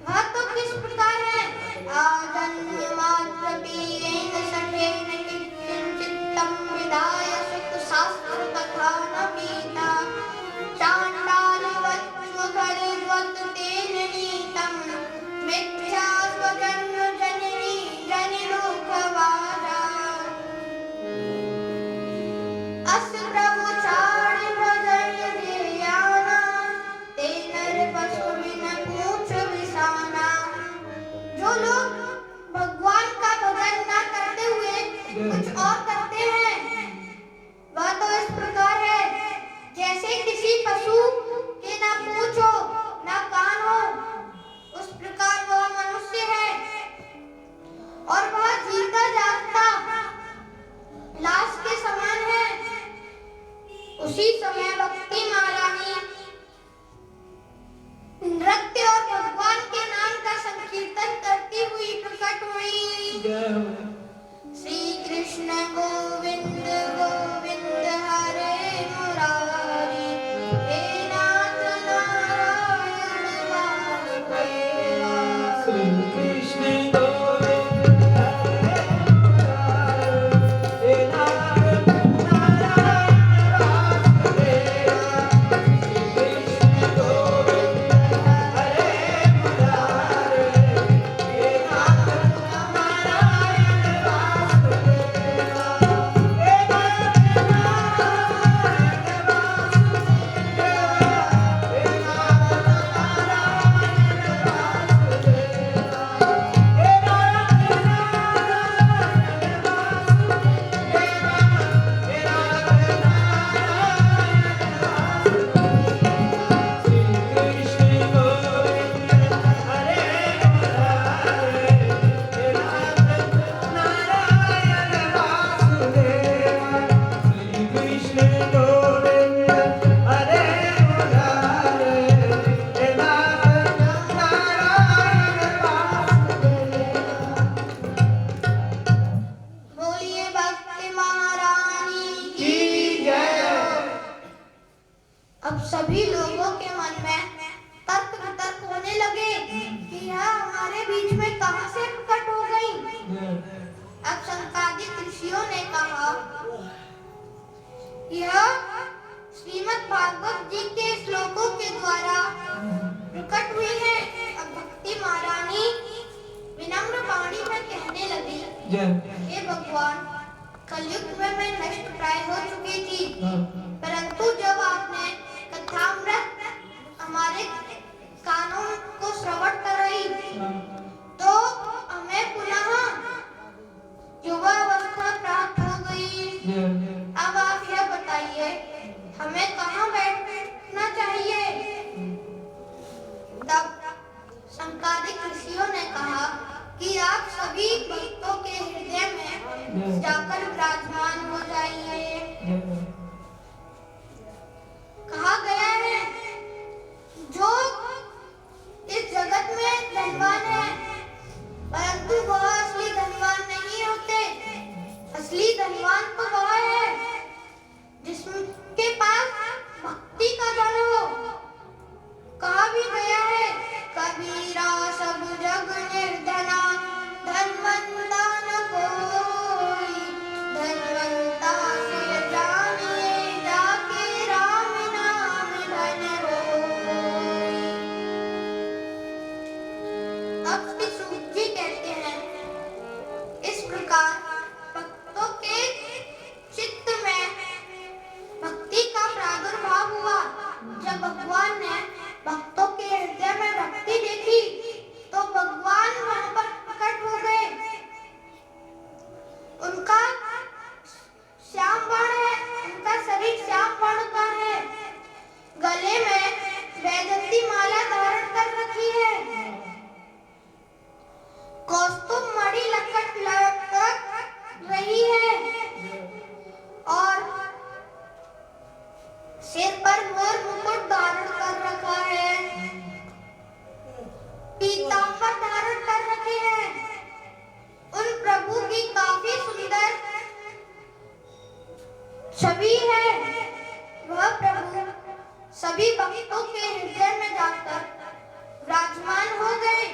वह तो किस प्रकार है? आजन्म मात्र पीयेन सठेन किंचित्तम विदाय सुख शास्त्र कथा न पीता चांडालवत् स्वखरिवत् तेन नीतम् मिथ्या स्वजन्म जननी जनिलोकवादा अस्य प्रभु चारि भजन ध्येयाना तेनर पशु बिन पूछ विसाना। जो लोग भगवान का भजन न करते हुए कुछ और करते हैं, वह तो इस प्रकार है जैसे किसी पशु के ना पूंछ हो ना कान हो, उस प्रकार वह मनुष्य है। और वह जीता जागता लाश के समान है। उसी समय भक्ति महारानी नृत्य और भगवान के नाम का संकीर्तन करती हुई प्रकट हुई। श्री कृष्ण गोविंद गोविंद हरे मुरारी, हे नाथ नारायण वासुदेवा। श्री कृष्ण गोविंद हरे मुरारी, हे नाथ नारायण वासुदेवा। श्री कृष्ण गोविंद हरे मुरारी, हे नाथ नारायण वासुदेवा। हे नाथ नारायण वासुदेवा, हे बोलिए भक्ति महारानी की। अब सभी लोगों के मन में तर्क वितर्क होने लगे कि यह हमारे बीच में कहां से प्रकट हो गई। अब संकादिक ऋषियों ने कहा, यह श्रीमद् भागवत जी के श्लोकों के द्वारा प्रकट हुई है। अब भक्ति महारानी विनम्र वाणी में कहने लगी, हे भगवान, कलयुग में मैं नष्ट प्राय हो चुकी थी, परंतु जब आपने कथामृत हमारे कानों को श्रवण कराई तो हमें पुनः युवावस्था प्राप्त हो गई। अब आप यह बताइए, हमें कहाँ बैठना चाहिए? तब संकादिक ऋषियों ने कहा कि आप सभी भक्तों के हृदय में जाकर विराजमान हो जाइए। कहा गया है, जो इस जगत में धनवान है परंतु वह असली धनवान नहीं होते। असली धनवान तो वह है जिसके पास भक्ति का धन हो। कहा भी गया है, कबीरा सब जग निर्धना धनवंता न कोई, धनवंता प्रकार भक्तों के चित्त में भक्ति का प्रादुर्भाव हुआ। जब भगवान ने भक्तों के हृदय में भक्ति देखी तो भगवान वहां पर प्रकट हो गए। उनका श्याम वर्ण है, उनका शरीर श्याम वर्ण का है, गले में वैजयंती माला धारण कर रखी है, कौस्तुभ मणि लटक रही है और सिर पर मोर मुकुट धारण कर रखा है, पीतांबर धारण कर रखे हैं। उन प्रभु की काफी सुंदर छवि है। वह प्रभु सभी भक्तों के हृदय में जाकर विराजमान हो गए।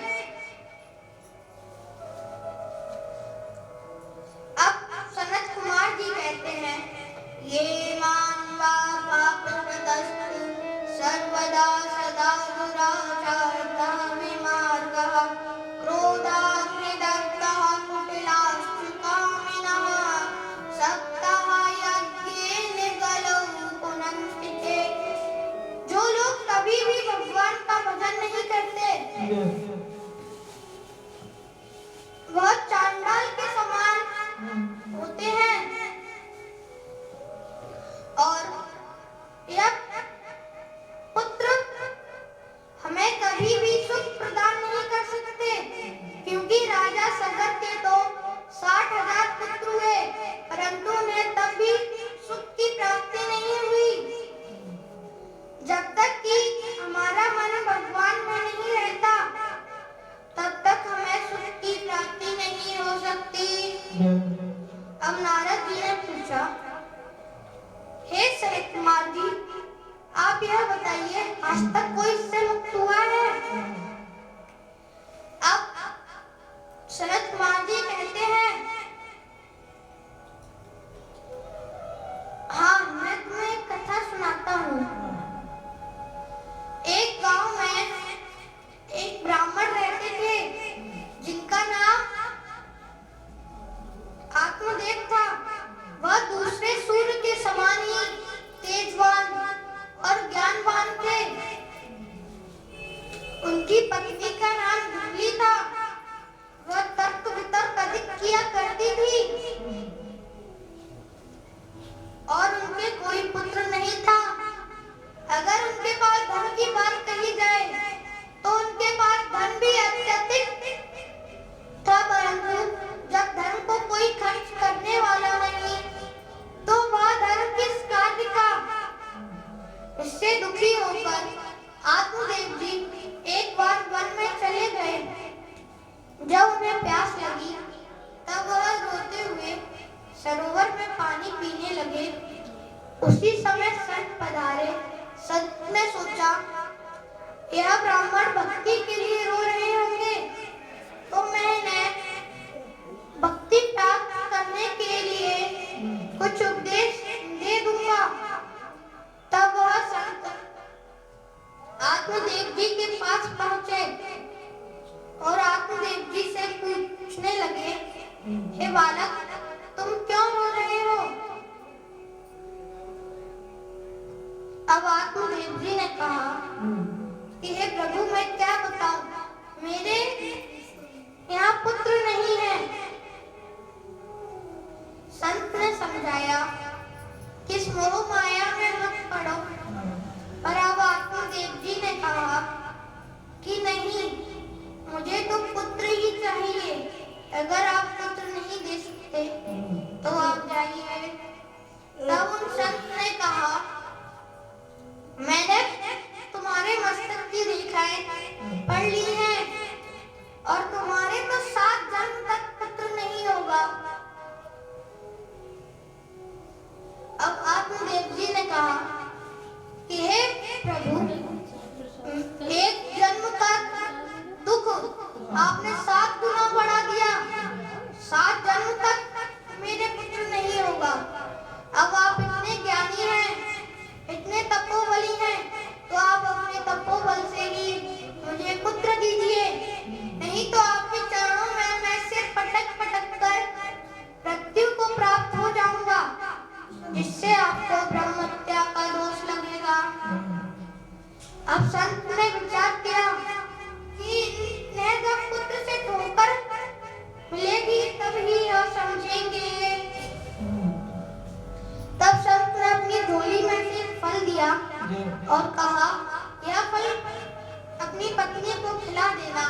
अब सनत कुमार जी कहते हैं, ये मानवा पापकृतस्तु सर्वदा सदा दुराचारतः विमार्गः क्रोधाग्निदग्धः कुटिलाश्च कामिनः सक्तः यज्ञेन गलौ पुनन्ति ते। जो लोग कभी भी भगवान का भजन नहीं करते वह चांडाल के समान होते हैं और यह पुत्र हमें कभी भी सुख प्रदान नहीं कर सकते, क्योंकि राजा सगर के तो 60,000 पुत्र हुए परंतु उन्हें तब भी सुख की प्राप्ति नहीं हुई। जब तक कि हमारा मन भगवान में नहीं रहता तब तक हमें सुख की प्राप्ति नहीं हो सकती। अब नारद जी ने पूछा, हे सनत कुमार जी, आप यह बताइए, आज तक कोई इससे मुक्त हुआ है? अब सनत कुमार जी कहते हैं, हाँ, मैं तुम्हें एक कथा सुनाता हूँ। एक गांव में एक ब्राह्मण रहते थे जिनका नाम आत्मदेव था। वह दूसरे सूर्य के समान ही तेजवान और ज्ञानवान थे। उनकी पत्नी का नाम धुली था। वह तर्क वितर्क अधिक किया करती थी और उनके कोई पुत्र नहीं था। अगर उनके पास धन की बात कही जाए तो उनके पास धन भी अत्यधिक था, परंतु जब धन को कोई खर्च करने वाला नहीं तो वह धन किस कार्य का। इससे दुखी होकर आत्मदेव जी एक बार वन में चले गए। जब उन्हें प्यास लगी तब वह रोते हुए सरोवर में पानी पीने लगे। उसी समय संत पधारे। संत ने सोचा, यह ब्राह्मण भक्ति के लिए रो रहे होंगे तो मैं इन्हें भक्ति प्राप्त करने के लिए कुछ उपदेश दे दूंगा। तब वह संत आत्मदेव जी के पास पहुंचे और आत्मदेव जी से पूछने लगे, हे बालक, तुम क्यों रो रहे हो? अब आत्मदेव जी ने कहा कि हे प्रभु, मैं क्या बताऊं, मेरे यहाँ पुत्र नहीं है। संत ने समझाया कि इस मोह माया में मत पड़ो। पर अब आत्मदेव जी ने कहा कि नहीं, मुझे तो पुत्र ही चाहिए। अगर आप पुत्र नहीं दे सकते तो आप जाइए। तब उन संत ने कहा, मैंने तुम्हारे मस्तक की रेखाएं पढ़ ली हैं और तुम्हारे तो 7 जन्म तक पुत्र नहीं होगा। अब आत्मदेव जी ने कहा कि हे प्रभु, एक जन्म का दुख आपने 7 गुना बढ़ा दिया। और कहा, यह फल अपनी पत्नी को खिला देना,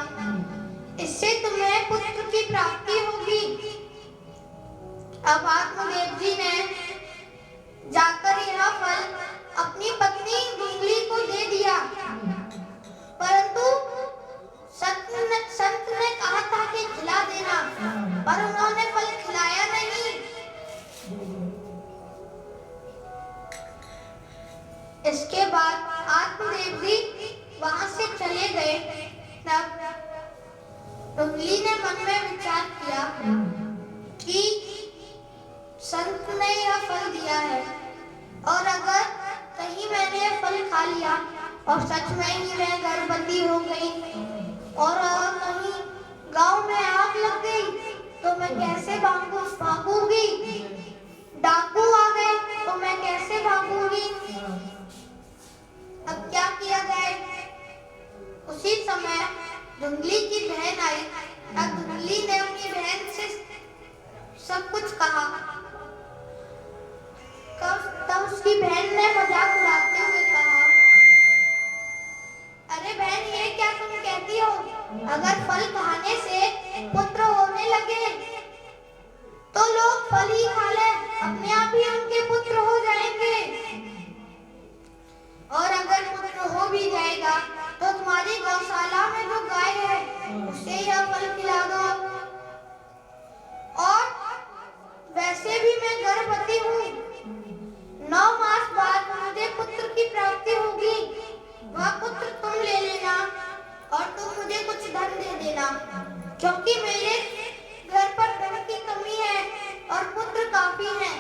इससे तुम्हें पुत्र की प्राप्ति होगी। अब आत्मदेव जी ने जाकर यह फल अपनी पत्नी धुंधली को दे दिया, परंतु संत ने कहा था कि खिला देना, पर उन्होंने फल खिलाया नहीं। इसके बाद आत्मदेव जी वहां से चले गए। तब धुंधली ने मन में विचार किया कि संत ने यह फल दिया है, और अगर कहीं मैंने यह फल खा लिया और सच में ही मैं गर्भवती हो गई और कहीं गांव में आग लग गई तो मैं कैसे भागूंगी? डाकू आ गए तो मैं कैसे भागूंगी? अब क्या किया जाए? उसी समय धुंधली की बहन आई। अब धुंधली ने अपनी बहन से सब कुछ कहा। तब उसकी बहन ने मजाक उड़ाते हुए कहा, अरे बहन, ये क्या तुम कहती हो? अगर फल खाने से पुत्र होने लगे तो लोग फल ही खा ले, अपने आप ही उनके पुत्र हो जाएंगे। और अगर पुत्र हो भी जाएगा तो तुम्हारी गौशाला में जो गाय है उसे यह फल खिला दो। और वैसे भी मैं गर्भवती हूँ, 9 मास बाद मुझे पुत्र की प्राप्ति होगी। वह पुत्र तुम ले लेना और तुम मुझे कुछ धन दे देना, क्योंकि मेरे घर पर धन की कमी है और पुत्र काफी है,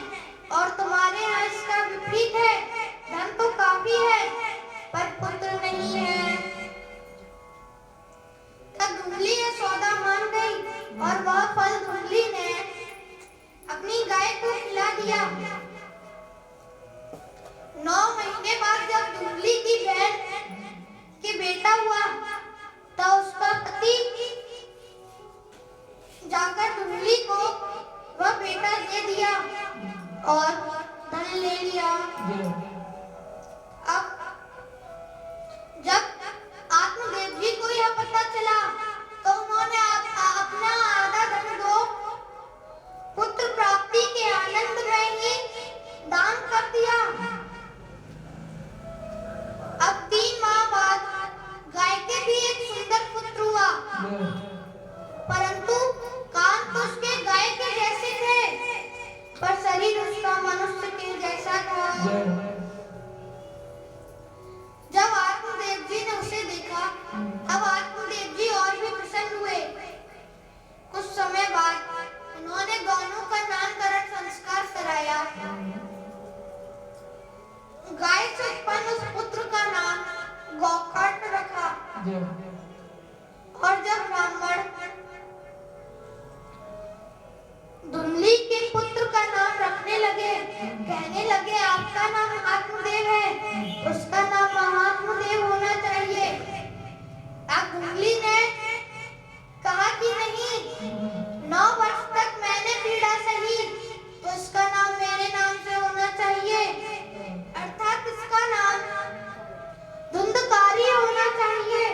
और तुम्हारे यहाँ इसका विपरीत है, धन तो काफी है पर पुत्र नहीं है। तब धुंधली यह सौदा मान गई और वह फल धुंधली ने अपनी गाय को खिला दिया। 9 महीने बाद जब धुंधली की बहन के बेटा हुआ तो उसका पति जाकर धुंधली को वह बेटा दे दिया और धन ले लिया। अब जब आत्मदेव जी को यह पता चला तो उन्होंने अपना आधा धन दो पुत्र प्राप्ति के आनंद में ही दान कर दिया। अब 3 माह बाद गाय के भी एक सुंदर पुत्र हुआ, परंतु कान तो उसके गाय के जैसे थे, पर शरीर उसका मनुष्य के जैसा था। जब आत्मदेव जी ने उसे देखा, अब आत्मदेव जी और भी प्रसन्न हुए। कुछ समय बाद उन्होंने गौनों का नामकरण संस्कार कराया। गाय से उत्पन्न उस पुत्र का नाम गोकर्ण रखा। और जब ब्राह्मण धुंधली के पुत्र का नाम रखने लगे, कहने लगे, आपका नाम आत्मदेव है, उसका नाम महात्मदेव होना चाहिए। अब धुंधली ने कहा कि नहीं, 9 वर्ष तक मैंने पीड़ा सही, तो इसका नाम मेरे नाम से होना चाहिए, अर्थात इसका नाम धुंधकारी होना चाहिए।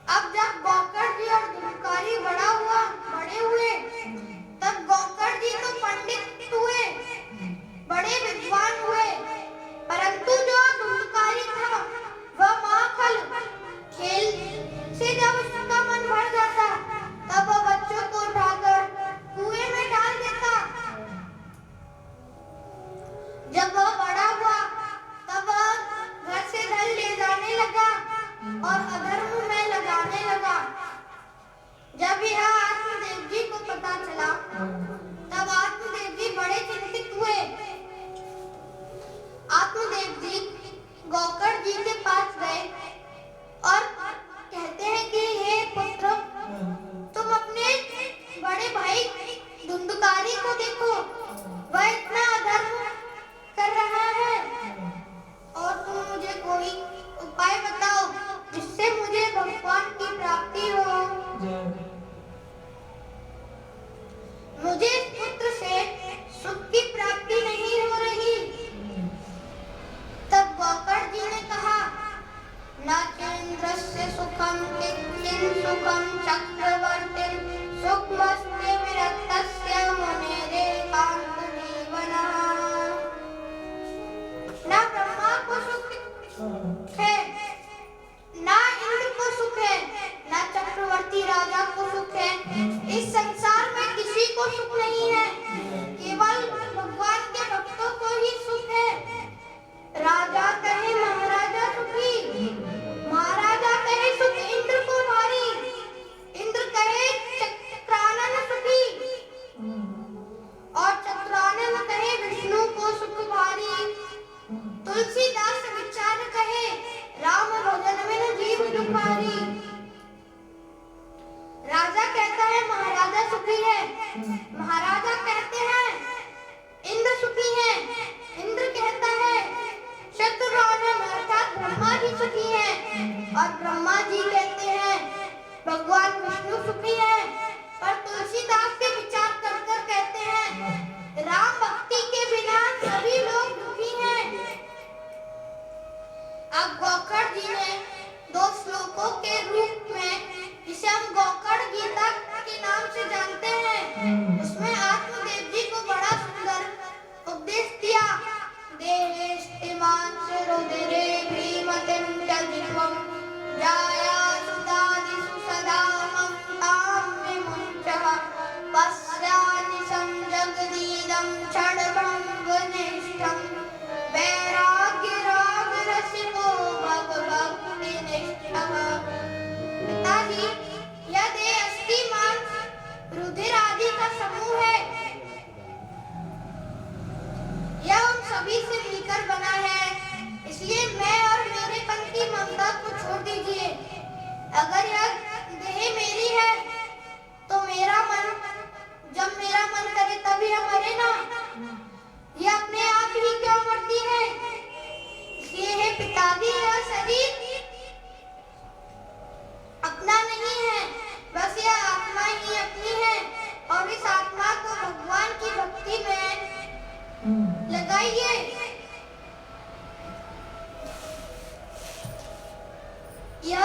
अब जब गोकर्ण जी और धुंधकारी बड़े हुए, तब गोकर्ण जी तो पंडित हुए, बड़े विद्वान हुए, परंतु जो धुंधकारी था वह माखल खेल से जब उसका मन भर जाता तब वह बच्चों को उठाकर कुएं में डाल देता। जब वह बड़ा हुआ तब वह घर से धन ले जाने लगा और अधर्म में लगाने लगा। जब यह आत्मदेव जी को पता चला तब आत्मदेव जी बड़े चिंतित हुए। आत्मदेव जी गोकर्ण जी के पास गए और कहते हैं कि हे पुत्र, तुम अपने बड़े भाई धुंधकारी को देखो, वह इतना अधर्म कर रहा है, और तुम मुझे कोई उपाय बताओ जिससे मुझे भगवान की प्राप्ति हो। मुझे इस पुत्र से सुख की प्राप्ति नहीं हो रही। को सुख नहीं है, केवल भगवान के भक्तों को ही सुख है। राजा कहे महाराजा सुखी, महाराजा कहे सुख इंद्र को भारी, इंद्र कहे चक्रानन सुखी, और चक्रानन कहे विष्णु को सुख भारी। तुलसीदास विचार कहे राम भजन में जीव दुखारी। राजा कहता है महाराजा सुखी है, महाराजा कहते हैं इंद्र सुखी है, इंद्र कहता है चतुरानन अर्थात ब्रह्मा जी सुखी है, और ब्रह्मा जी कहते हैं भगवान विष्णु सुखी है। पर तुलसीदास के विचार कर कर कहते हैं राम भक्ति के बिना सभी लोग दुखी हैं। अब गोकर्ण जी ने 2 श्लोकों के रूप में, जिसे हम गोकर्ण गीता के नाम से जानते हैं, उसमें आत्मदेव जी को बड़ा सुंदर उपदेश दिया। देहेष्टिमांस रुधिरे भीमतिं च जिह्वं जाया सुदादिषु सदा ममतां विमुञ्चः पश्यामि संजगदीदं क्षणभङ्गनिष्ठं वैराग्यरागरसिको भगभक्तिनिष्ठः। पिताजी, यह देह अस्थि मांस रुधिर आदि का समूह है, यह हम सभी से मिलकर बना है, इसलिए मैं और मेरेपन की ममता को छोड़ दीजिए। अगर यह देह मेरी है तो मेरा मन, जब मेरा मन करे तभी हम मरे ना, यह अपने आप ही क्यों मरती है। इसलिए हे पिताजी, यह शरीर अपना नहीं है, बस यह आत्मा ही अपनी है, और इस आत्मा को भगवान की भक्ति में लगाइए। यह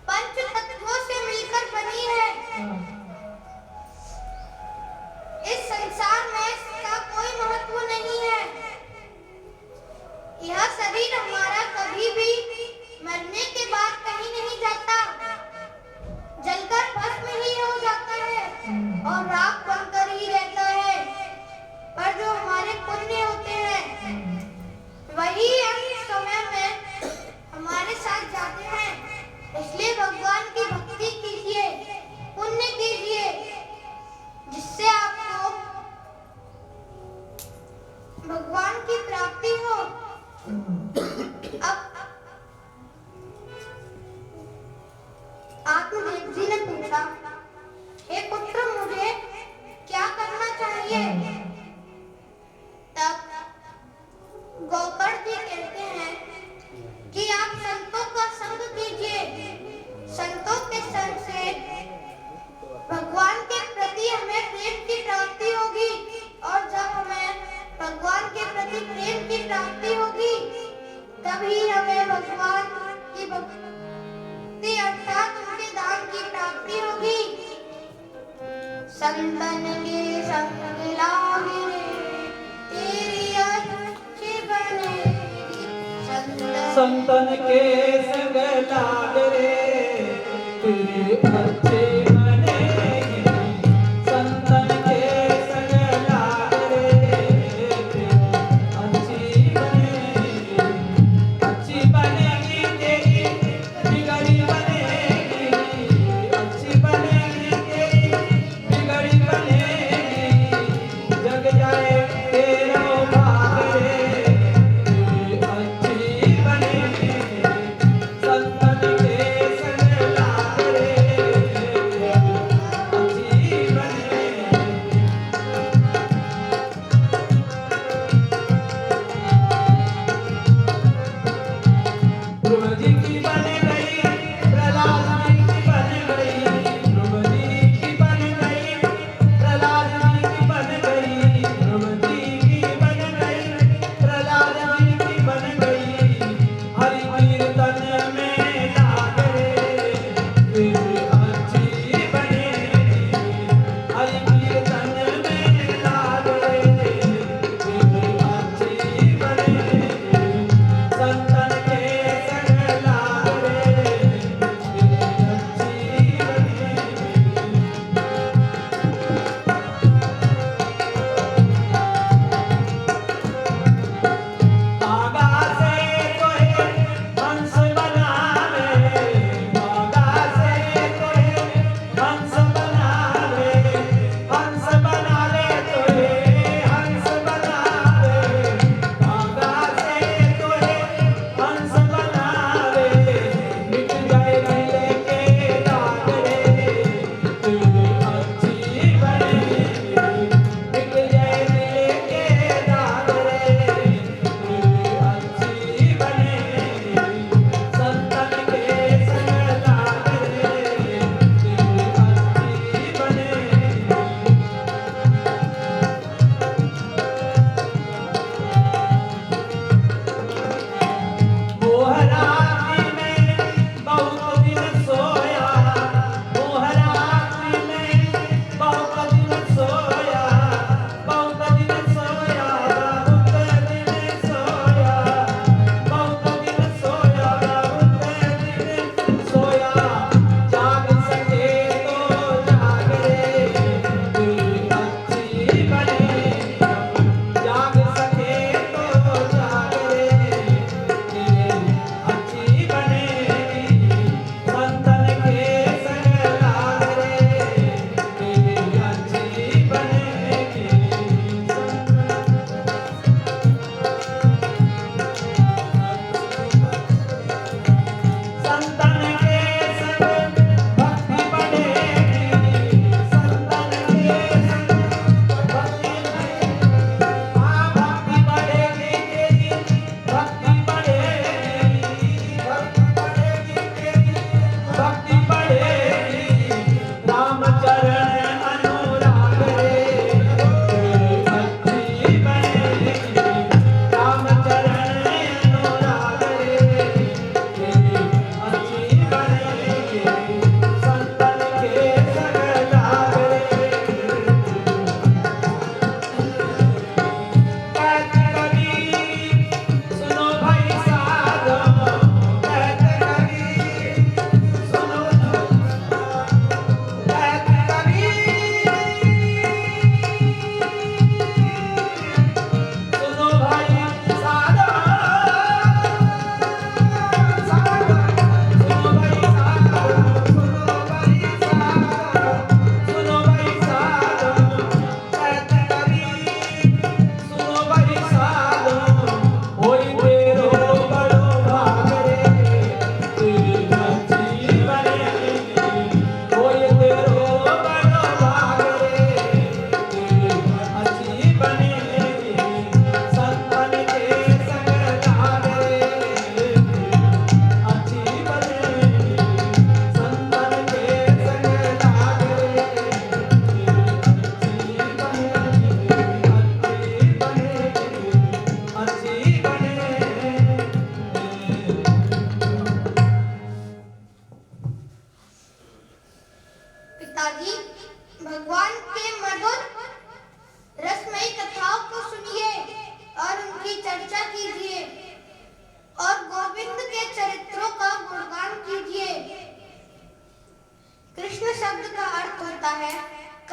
पंच तत्वों से मिलकर बनी है। इस संसार में इसका कोई महत्व नहीं है। यह शरीर हमारा कभी भी मरने के बाद कहीं नहीं जाता, जलकर भस्म ही हो जाता है और राख बनकर ही रहता है। पर जो हमारे पुण्य होते हैं वही अंत समय में हमारे साथ जाते हैं। इसलिए भगवान की भक्ति कीजिए, पुण्य कीजिए, जिससे आपको भगवान की प्राप्ति हो। अब आत्मदेव जी ने पूछा, हे पुत्र, मुझे क्या करना चाहिए? तब गोकर्ण जी कहते हैं कि आप संतों का संग कीजिए, संतों के संग से भगवान के प्रति हमें प्रेम की प्राप्ति होगी, और जब हमें भगवान के प्रति प्रेम की प्राप्ति होगी तभी हमें भगवान की भक्ति अर्थात उनके धाम की प्राप्ति होगी। संतन के संग लागे तेरी अच्छी बनेगी, संतन के संग लाग रे तेरी अच्छी बनेगी, संतन के संग लाग रे तेरी अच्छी बनेगी, अच्छी बनेगी तेरी बिगड़ी बनेगी, अच्छी बनेगी तेरी बिगड़ी बनेगी, जग जाए तेरा भाग रे तेरी अच्छी बनेगी, संतन के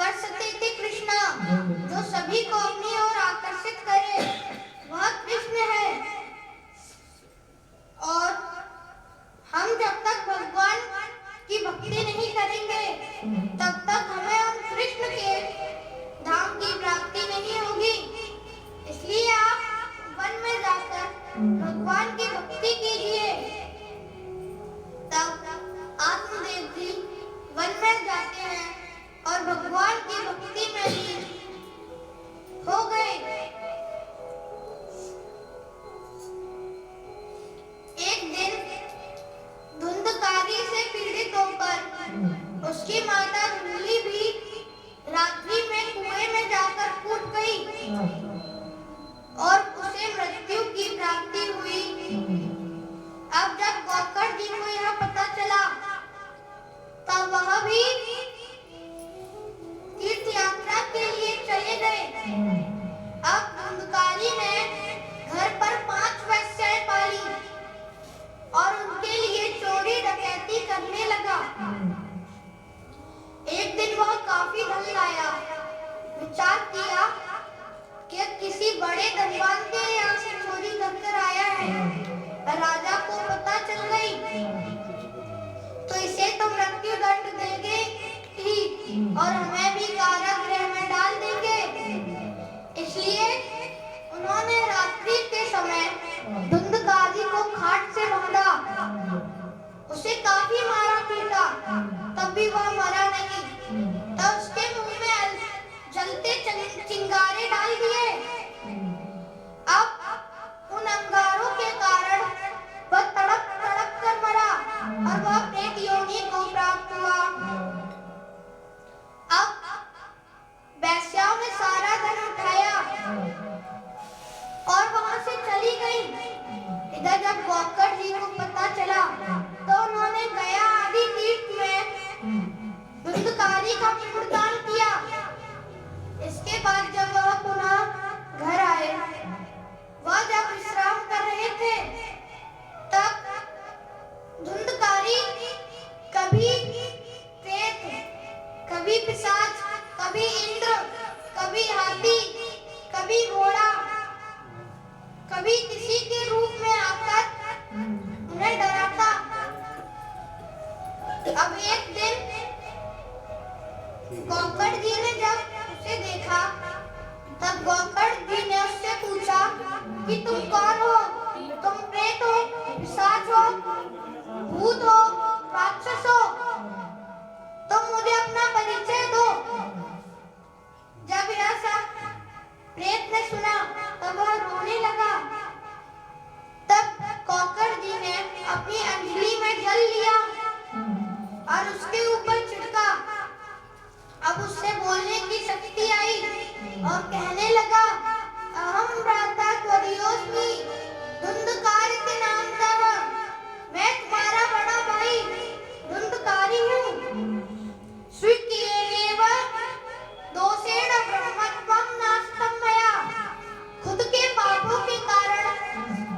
आकर्षते थे कृष्णा, जो सभी को अपनी ओर आकर्षित करे, वह कृष्ण है। और हम जब तक भगवान की भक्ति नहीं करेंगे, तब तक हमें उन कृष्ण के धाम की प्राप्ति नहीं होगी। इसलिए आप वन में जाकर भगवान की भक्ति कीजिए। तब आत्मदेव जी वन में जाते हैं और भगवान की भक्ति में लीन हो गए। एक दिन धुंधकारी से पीड़ित होकर उसकी माता धूली भी रात्रि में कुएं में जाकर कूद गई और उसे मृत्यु की प्राप्ति हुई। अब जब गोकर्ण जी को यह पता चला, तब वह भी तीर्थ यात्रा के लिए चले गए। अब धुंधकारी ने घर पर 5 वैश्याएं पाली और उनके लिए चोरी डकैती करने लगा। एक दिन वह काफी धन लाया। विचार किया कि किसी बड़े धनवान के यहाँ से चोरी कर आया है। राजा को पता चल गई तो इसे तो मृत्यु दंड देंगे ही और हमें भी कारागृह में डाल देंगे। इसलिए उन्होंने रात्रि के समय धुंधकारी को खाट से बांधा, उसे काफी मारा पीटा, तब भी वह मरा नहीं। तब उसके मुंह में जलते चिंगारे डाल दिए। अब उन अंगारों के कारण वह तड़प तड़प कर मरा और वह प्रेत योनि को प्राप्त हुआ। अब वैश्याओं ने सारा धन उठाया और वहां से चली गई। इधर जब गोकर्ण जी को पता चला तो उन्होंने गया आदि तीर्थ में धुंधकारी का पिंडदान किया। इसके बाद जब वह पुनः घर आए, वह जब विश्राम कर रहे थे, तब धुंधकारी कभी प्रेत, कभी पिशाच, कभी इंद्र, कभी हाथी, कभी घोड़ा, कभी किसी के रूप में आकर उन्हें डराता। अब एक दिन गोकर्ण जी ने जब उसे देखा, तब गोकर्ण जी ने उससे पूछा कि तुम कौन हो? तुम प्रेत हो, पिशाच हो, भूत हो, राक्षस हो? तुम मुझे अपना परिचय दो। जब यह सब प्रेत ने सुना, तब वह रोने लगा। तब गोकर्ण जी ने अपनी अंजलि में जल लिया और उसके ऊपर छिड़का। अब उससे बोलने की शक्ति आई और कहने लगा, अहम भ्राता त्वदयोस्मि धुंधकारी के नाम तव, मैं तुम्हारा बड़ा भाई धुंधकारी हूँ। स्वीक्रियेव दोषेण ब्रह्मत्वं नास्तं मया, खुद के पापों के कारण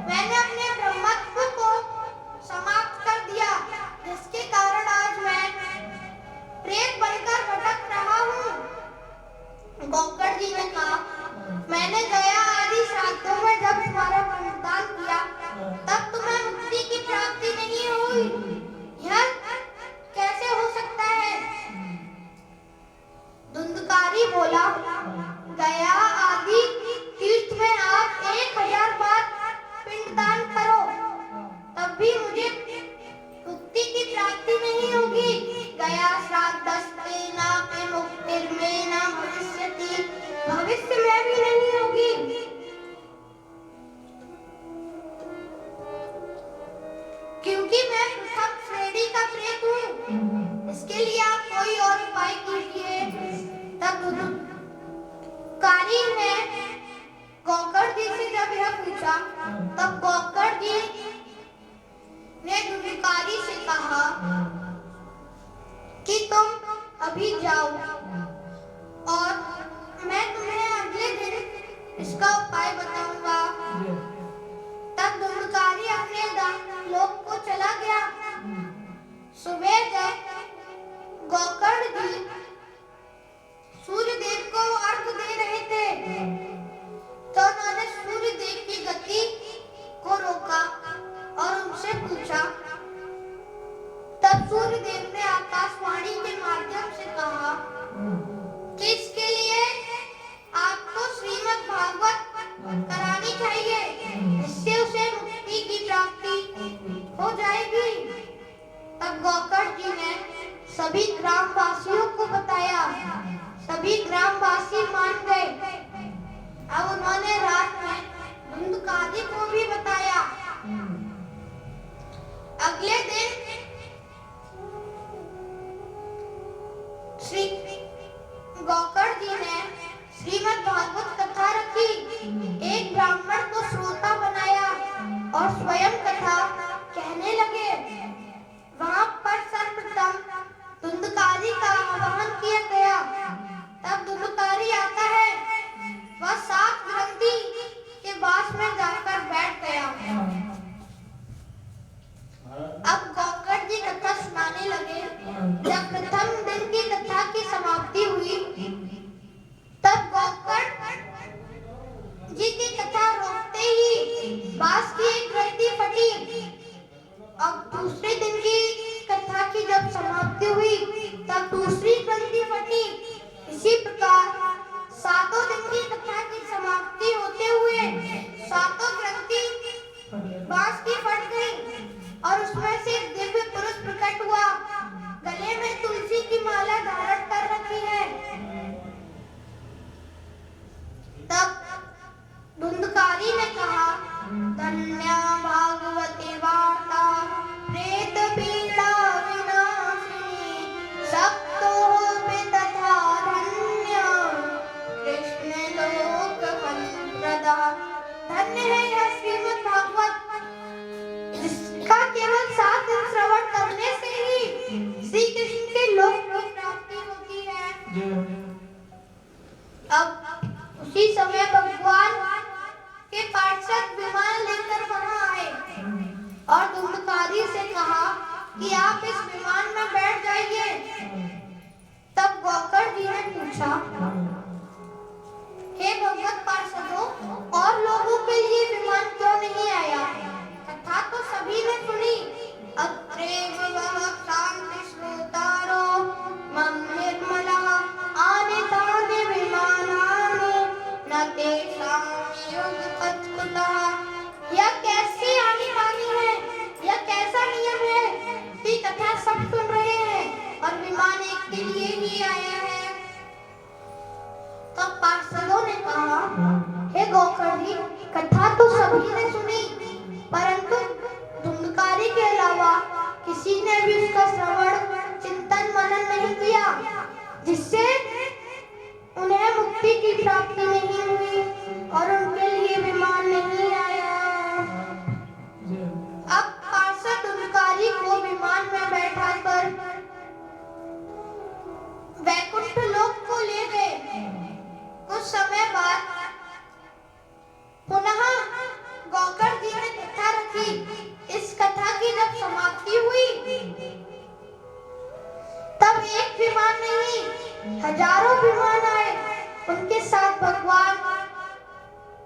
मैंने अपने ब्रह्मत्व को समाप्त कर दिया, जिसके कारण आज मैं प्रेत बनकर भटक रहा हूँ। गोकर्ण जी ने कहा, मैंने गया आदि श्राद्धों में जब तुम्हारा पिंडदान किया, तब तुम्हें मुक्ति की प्राप्ति नहीं हुई। यह कैसे हो सकता है? धुंधकारी बोला, गया आदि तीर्थ में आप 1000 बार पिंडदान करो, तब भी मुझे मुक्ति की प्राप्ति नहीं होगी। गया श्राद्धस्तेन मुक्तिर्मेन भविष्यति, भविष्य में भी नहीं होगी। क्योंकि मैं पृथक श्रेणी का प्रेत हूँ। इसके लिए आप कोई और उपाय कीजिए। तब धुंधकारी ने गोकर्ण जी से जब यह पूछा, तब गोकर्ण जी ने धुंधकारी से कहा कि तुम अभी जाओ और मैं तुम्हें अगले दिन इसका उपाय बताऊंगा। तब धुंधकारी अपने लोक को चला गया। सुबह जब गोकर्ण जी अब उन्होंने रात में धुंधकारी को भी बताया। अगले दिन श्री गोकर्ण जी ने श्रीमद् भागवत कथा रखी। एक ब्राह्मण को श्रोता बनाया और स्वयं कथा कहने लगे। वहां पर सर्वप्रथम धुंधकारी का आवाहन किया गया। तब धुंधकारी आता है। वह 7 ग्रंथि के वास में जाकर बैठ गया। अब गोकर्ण जी कथा सुनाने लगे। जब प्रथम दिन की कथा की समाप्ति हुई, तब गोकर्ण जी की कथा रोकते ही बांस की एक ग्रंथि फटी। अब दूसरे दिन की कथा की जब समाप्ति हुई, तब दूसरी ग्रंथि फटी। इसी प्रकार 7 दिन की कथा की समाप्ति होते हुए 7 ग्रंथि बांस की फट गई और उसमें से एक दिव्य पुरुष प्रकट हुआ। गले में तुलसी की माला धारण कर रखी है। तब धुंधकारी ने कहा, धन्य भागवती वार्ता प्रेत पीड़ा विनाशिनी, सप्तो तथा धन्य कृष्ण लोक फलप्रदा। धन्य है यह श्रीमद् भागवत, जिसका केवल 7 दिन श्रवण करने से ही श्री कृष्ण के लोक की प्राप्ति होती है। अब उसी समय भगवान के पार्षद विमान लेकर वहां आए और धुंधकारी से कहा कि आप इस विमान में बैठ जाइए। तब गोकर्ण जी ने पूछा, हे भगवत पार्षदों, और लोगों के लिए विमान क्यों नहीं आया? कथा तो सभी ने सुनी। अत्रेव वह शांति श्रोतारो मम निर्मलः आने ताने विमानानि न तेषां युग पत्कुतः। यह कैसी आनी बानी है? यह कैसा नियम है कि कथा सब सुन रहे हैं और विमान एक के लिए ही आया है? तब पार्षदों ने कहा, हे गोकर्ण जी, कथा तो सभी ने सुनी, परंतु धुंधकारी के अलावा किसी ने भी उसका श्रवण चिंतन मनन नहीं किया, जिससे उन्हें मुक्ति की प्राप्ति नहीं हुई और उनके लिए विमान नहीं आया। अब पार्षद धुंधकारी को विमान में बैठाकर वैकुंठ लोक को ले गए। कुछ समय बाद पुनः गोकर्ण जी ने कथा रखी। इस कथा की जब समाप्ति हुई, तब एक विमान नहीं, हजारों विमान आए। उनके साथ भगवान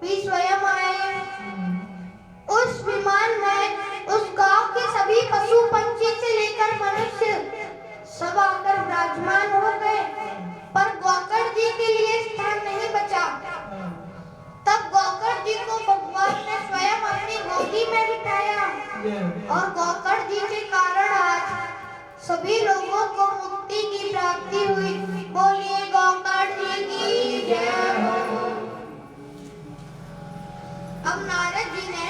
भी स्वयं आए। उस विमान में उस गांव के सभी पशु पंछी से लेकर मनुष्य सब आकर विराजमान हो गए, पर गोकर्ण जी के लिए स्थान नहीं बचा। तब गोकर्ण जी को भगवान ने स्वयं अपनी गोदी में बिठाया और गोकर्ण जी के कारण आज सभी लोगों को मुक्ति की प्राप्ति हुई। बोलिए गोकर्ण जी की जय हो। अब नारद जी ने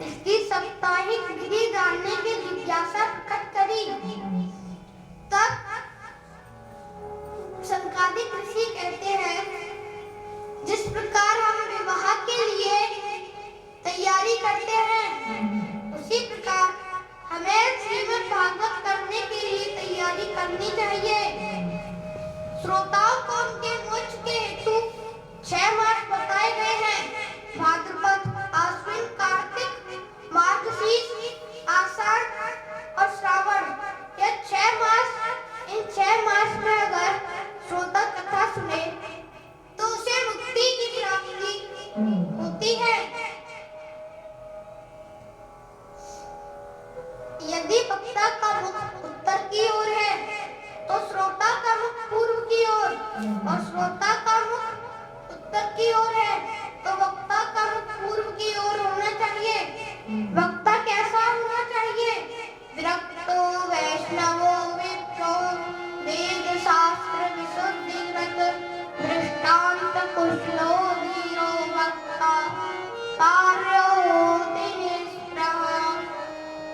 इसकी साप्ताहिक विधि जानने की जिज्ञासा प्रकट करी। तब सनकादिक ऋषि कहते हैं, जिस प्रकार हम विवाह के लिए तैयारी करते हैं, उसी प्रकार हमें श्रीमद् भागवत करने के लिए तैयारी करनी चाहिए। श्रोताओं को उनके मोक्ष के हेतु 6 मास बताए गए हैं। भाद्रपद, आश्विन, कार्तिक, मार्गशीर्ष, आषाढ़ और श्रावण। यह 6 मास, इन 6 मास में अगर श्रोता कथा सुने तो उसे मुक्ति की प्राप्ति होती है। यदि वक्ता का मुख उत्तर की ओर है तो श्रोता का मुख पूर्व की ओर, और श्रोता का मुख उत्तर की ओर है तो वक्ता का मुख पूर्व की ओर होना चाहिए। वक्ता कैसा होना चाहिए? विरक्तो वैष्णवो विप्रो वेद शास्त्र विशुद्धि कृत दृष्टांत कुशलो धीरो कार्य होते निष्प्रह।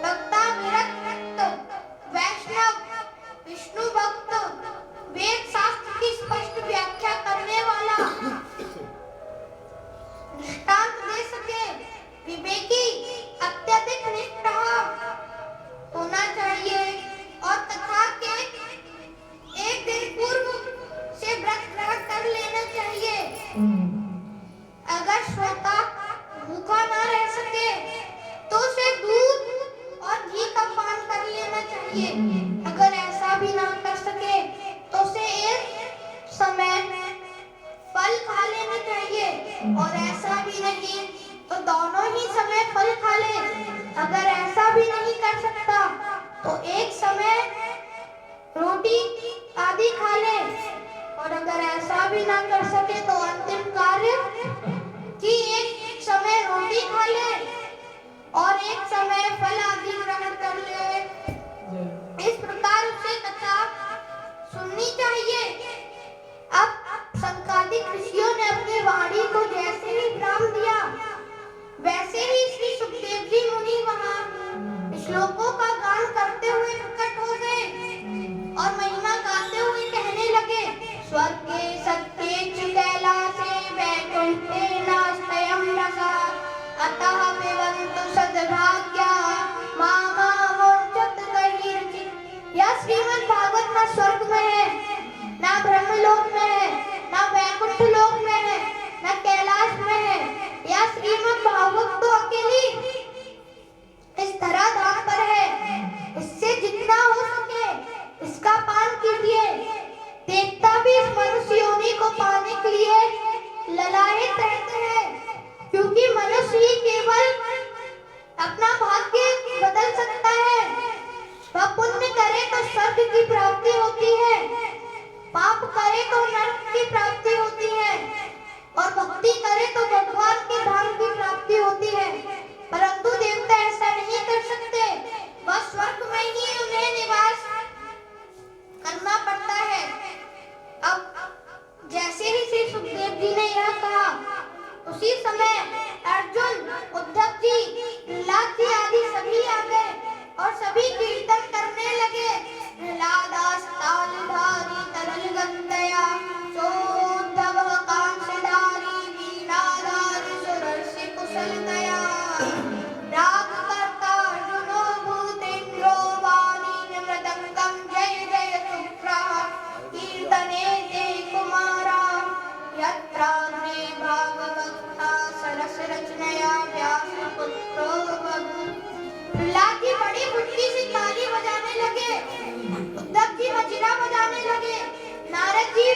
भक्ता विरक्त वैष्णव विष्णु भक्त वेद शास्त्र की स्पष्ट व्याख्या करने वाला दृष्टांत दे सके। विवेकी अत्यधिक निष्ठा होना चाहिए और कथा के एक दिन पूर्व से व्रत ग्रहण कर लेना चाहिए। अगर श्रोता भूखा ना रह सके तो उसे दूध और घी का पान कर लेना चाहिए। अगर ऐसा भी ना कर सके तो उसे एक समय फल खा लेना चाहिए और ऐसा भी नहीं तो दोनों ही समय फल खा ले। अगर ऐसा भी नहीं कर सकता तो एक समय रोटी आदि खा ले और अगर ऐसा भी ना कर सके तो अंतिम कार्य कि एक समय रोटी खा ले और एक समय फल आदि ग्रहण कर ले। इस प्रकार उसे कथा सुननी चाहिए। अब संकादिक ऋषियों ने अपनी वाणी को जैसे ही विराम दिया वैसे ही श्री सुखदेव जी मुनि वहां श्लोकों का गान करते हुए प्रकट हो गए और महिमा गाते हुए कहने लगे। स्वर्गे सत्ये च कैलासे वैकुंठे नास्त्ययं रसा अतः पिबन्तु सद्भाग्या मामावोचत गहीर्चित्। यह श्रीमद् भागवत ना स्वर्ग में है, ना ब्रह्मलोक में है, ना वैकुंठ लोक में है, ना कैलाश में है। यह श्रीमद् भागवत तो अकेली इस धराधाम पर है। इससे जितना हो सके इसका पान कीजिए। देवता भी इस मनुष्य योनि को पाने के लिए ललायित रहते हैं, क्योंकि मनुष्य ही केवल अपना भाग्य बदल सकता है। वह पुण्य करे तो स्वर्ग की प्राप्ति होती है, पाप करे तो नरक की प्राप्ति होती है और भक्ति करे तो भगवान के धाम की प्राप्ति होती है। परंतु देवता ऐसा नहीं कर सकते, वह स्वर्ग में ही उन्हें निवास करना पड़ता है। अब जैसे ही श्री सुखदेव जी ने यह कहा उसी समय अर्जुन, उद्धव जी, प्रहलाद जी आदि सभी आ गए और सभी कीर्तन करने लगे। प्रहलादास तालधारी तरल गंदया सोद्धव कांसधारी वीणाधारी सुरर्षि कुशल दया। राग कर्ता अर्जुनो भूतेन्द्रो वाणी मृदंगम जय जय सुप्रः कीर्तने ते कुमारा यत्राग्रे भागवता सरस रचनया व्यासपुत्रो बभूव। प्रहलाद जी बड़ी फुटकी से ताली बजाने लगे, उद्धव जी मजीरा बजाने लगे, नारद जी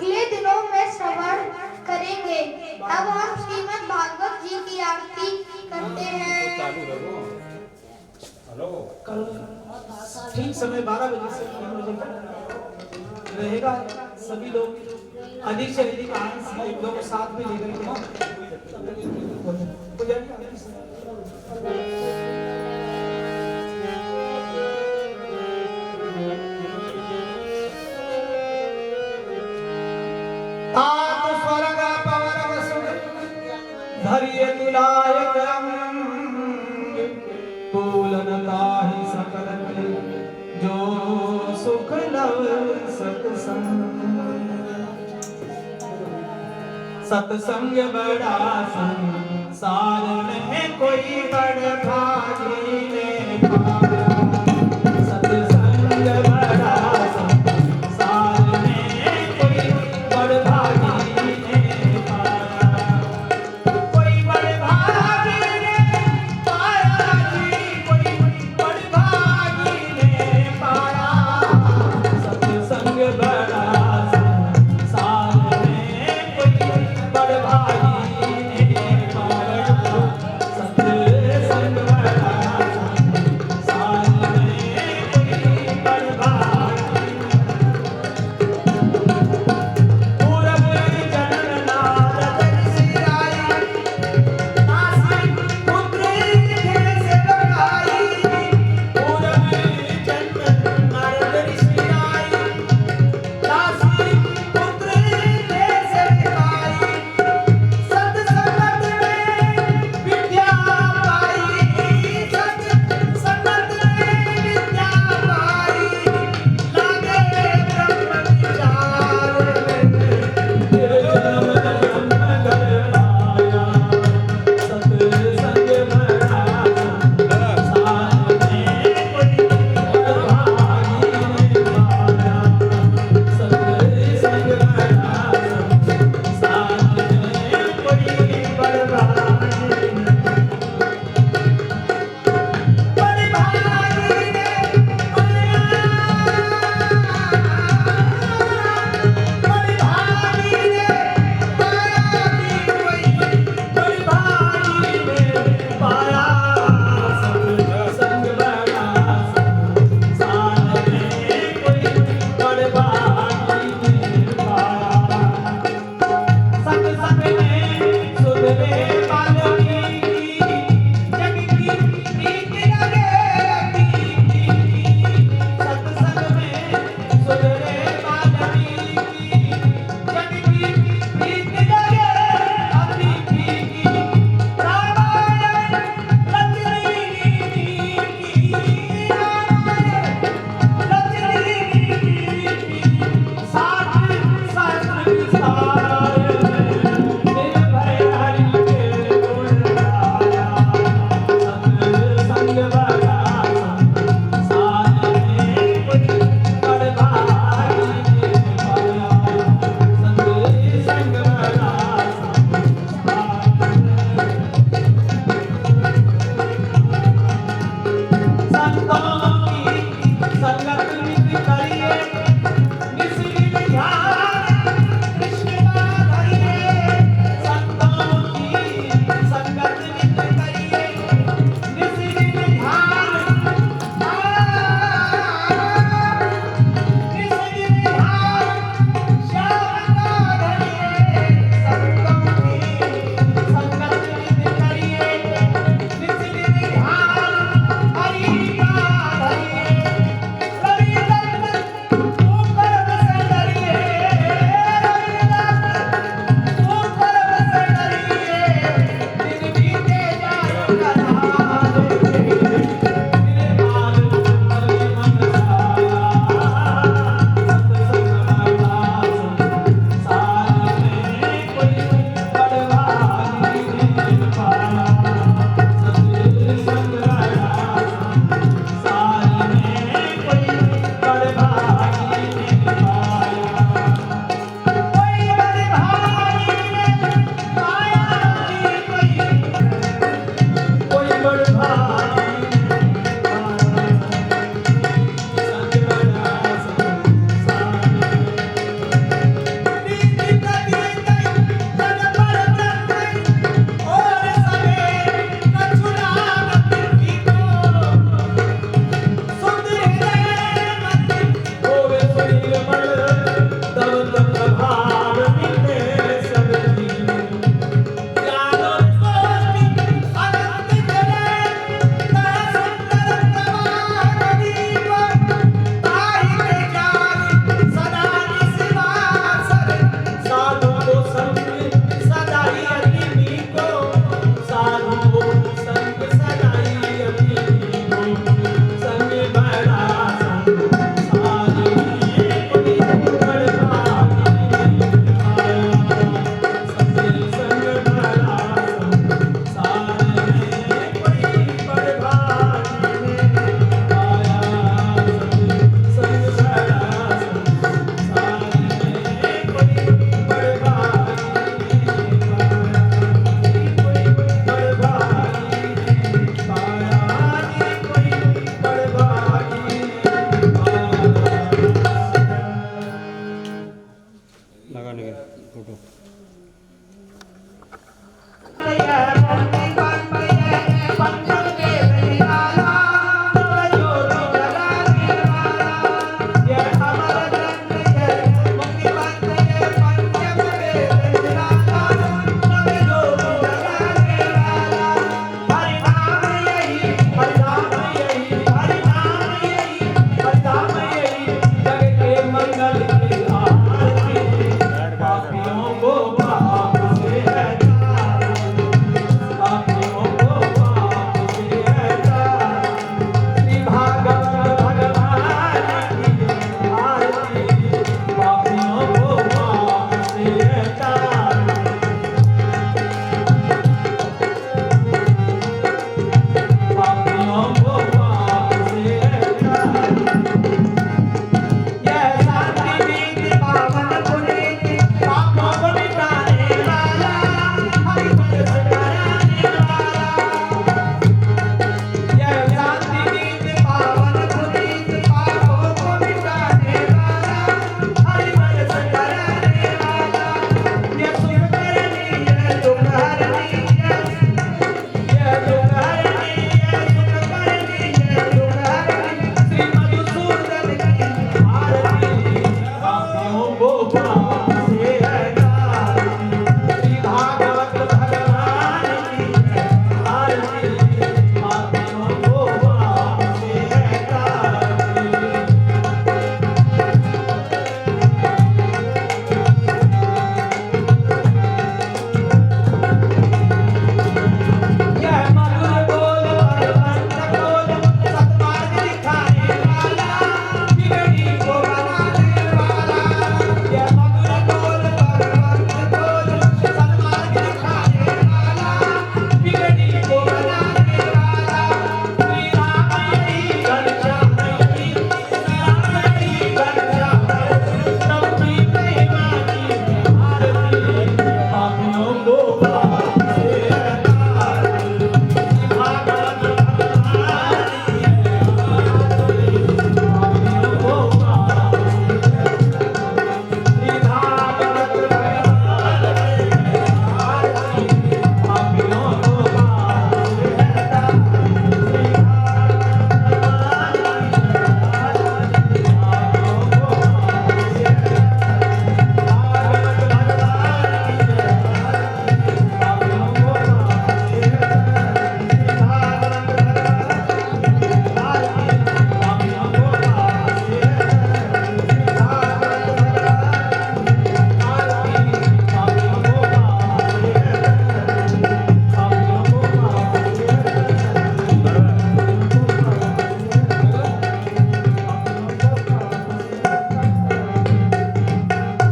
अगले दिनों में श्रवण करेंगे। अब हम श्रीमद् भागवत जी की आरती करते हैं। कल ठीक समय 12 बजे से 3 बजे तक रहेगा। सभी लोग अधिक से अधिक आंस एक लोग साथ में लेकर आप स्वर्ग पवर वसुध धैर्य तुलायक तुलनताहि सकल के जो सुख लव सत्संग। सत्संग बड़ा संसार में कोई बड़ भागी ने पाया। सत्संग बड़ा संसार में कोई बड़ भागी ने पाया। कोई बड़ भागी ने पाया जी, कोई बड़ भागी ने पाया। सत्संग बड़ा संसार में कोई बड़ भागी ने पाया। सत्संग बड़ा संसार निर्मल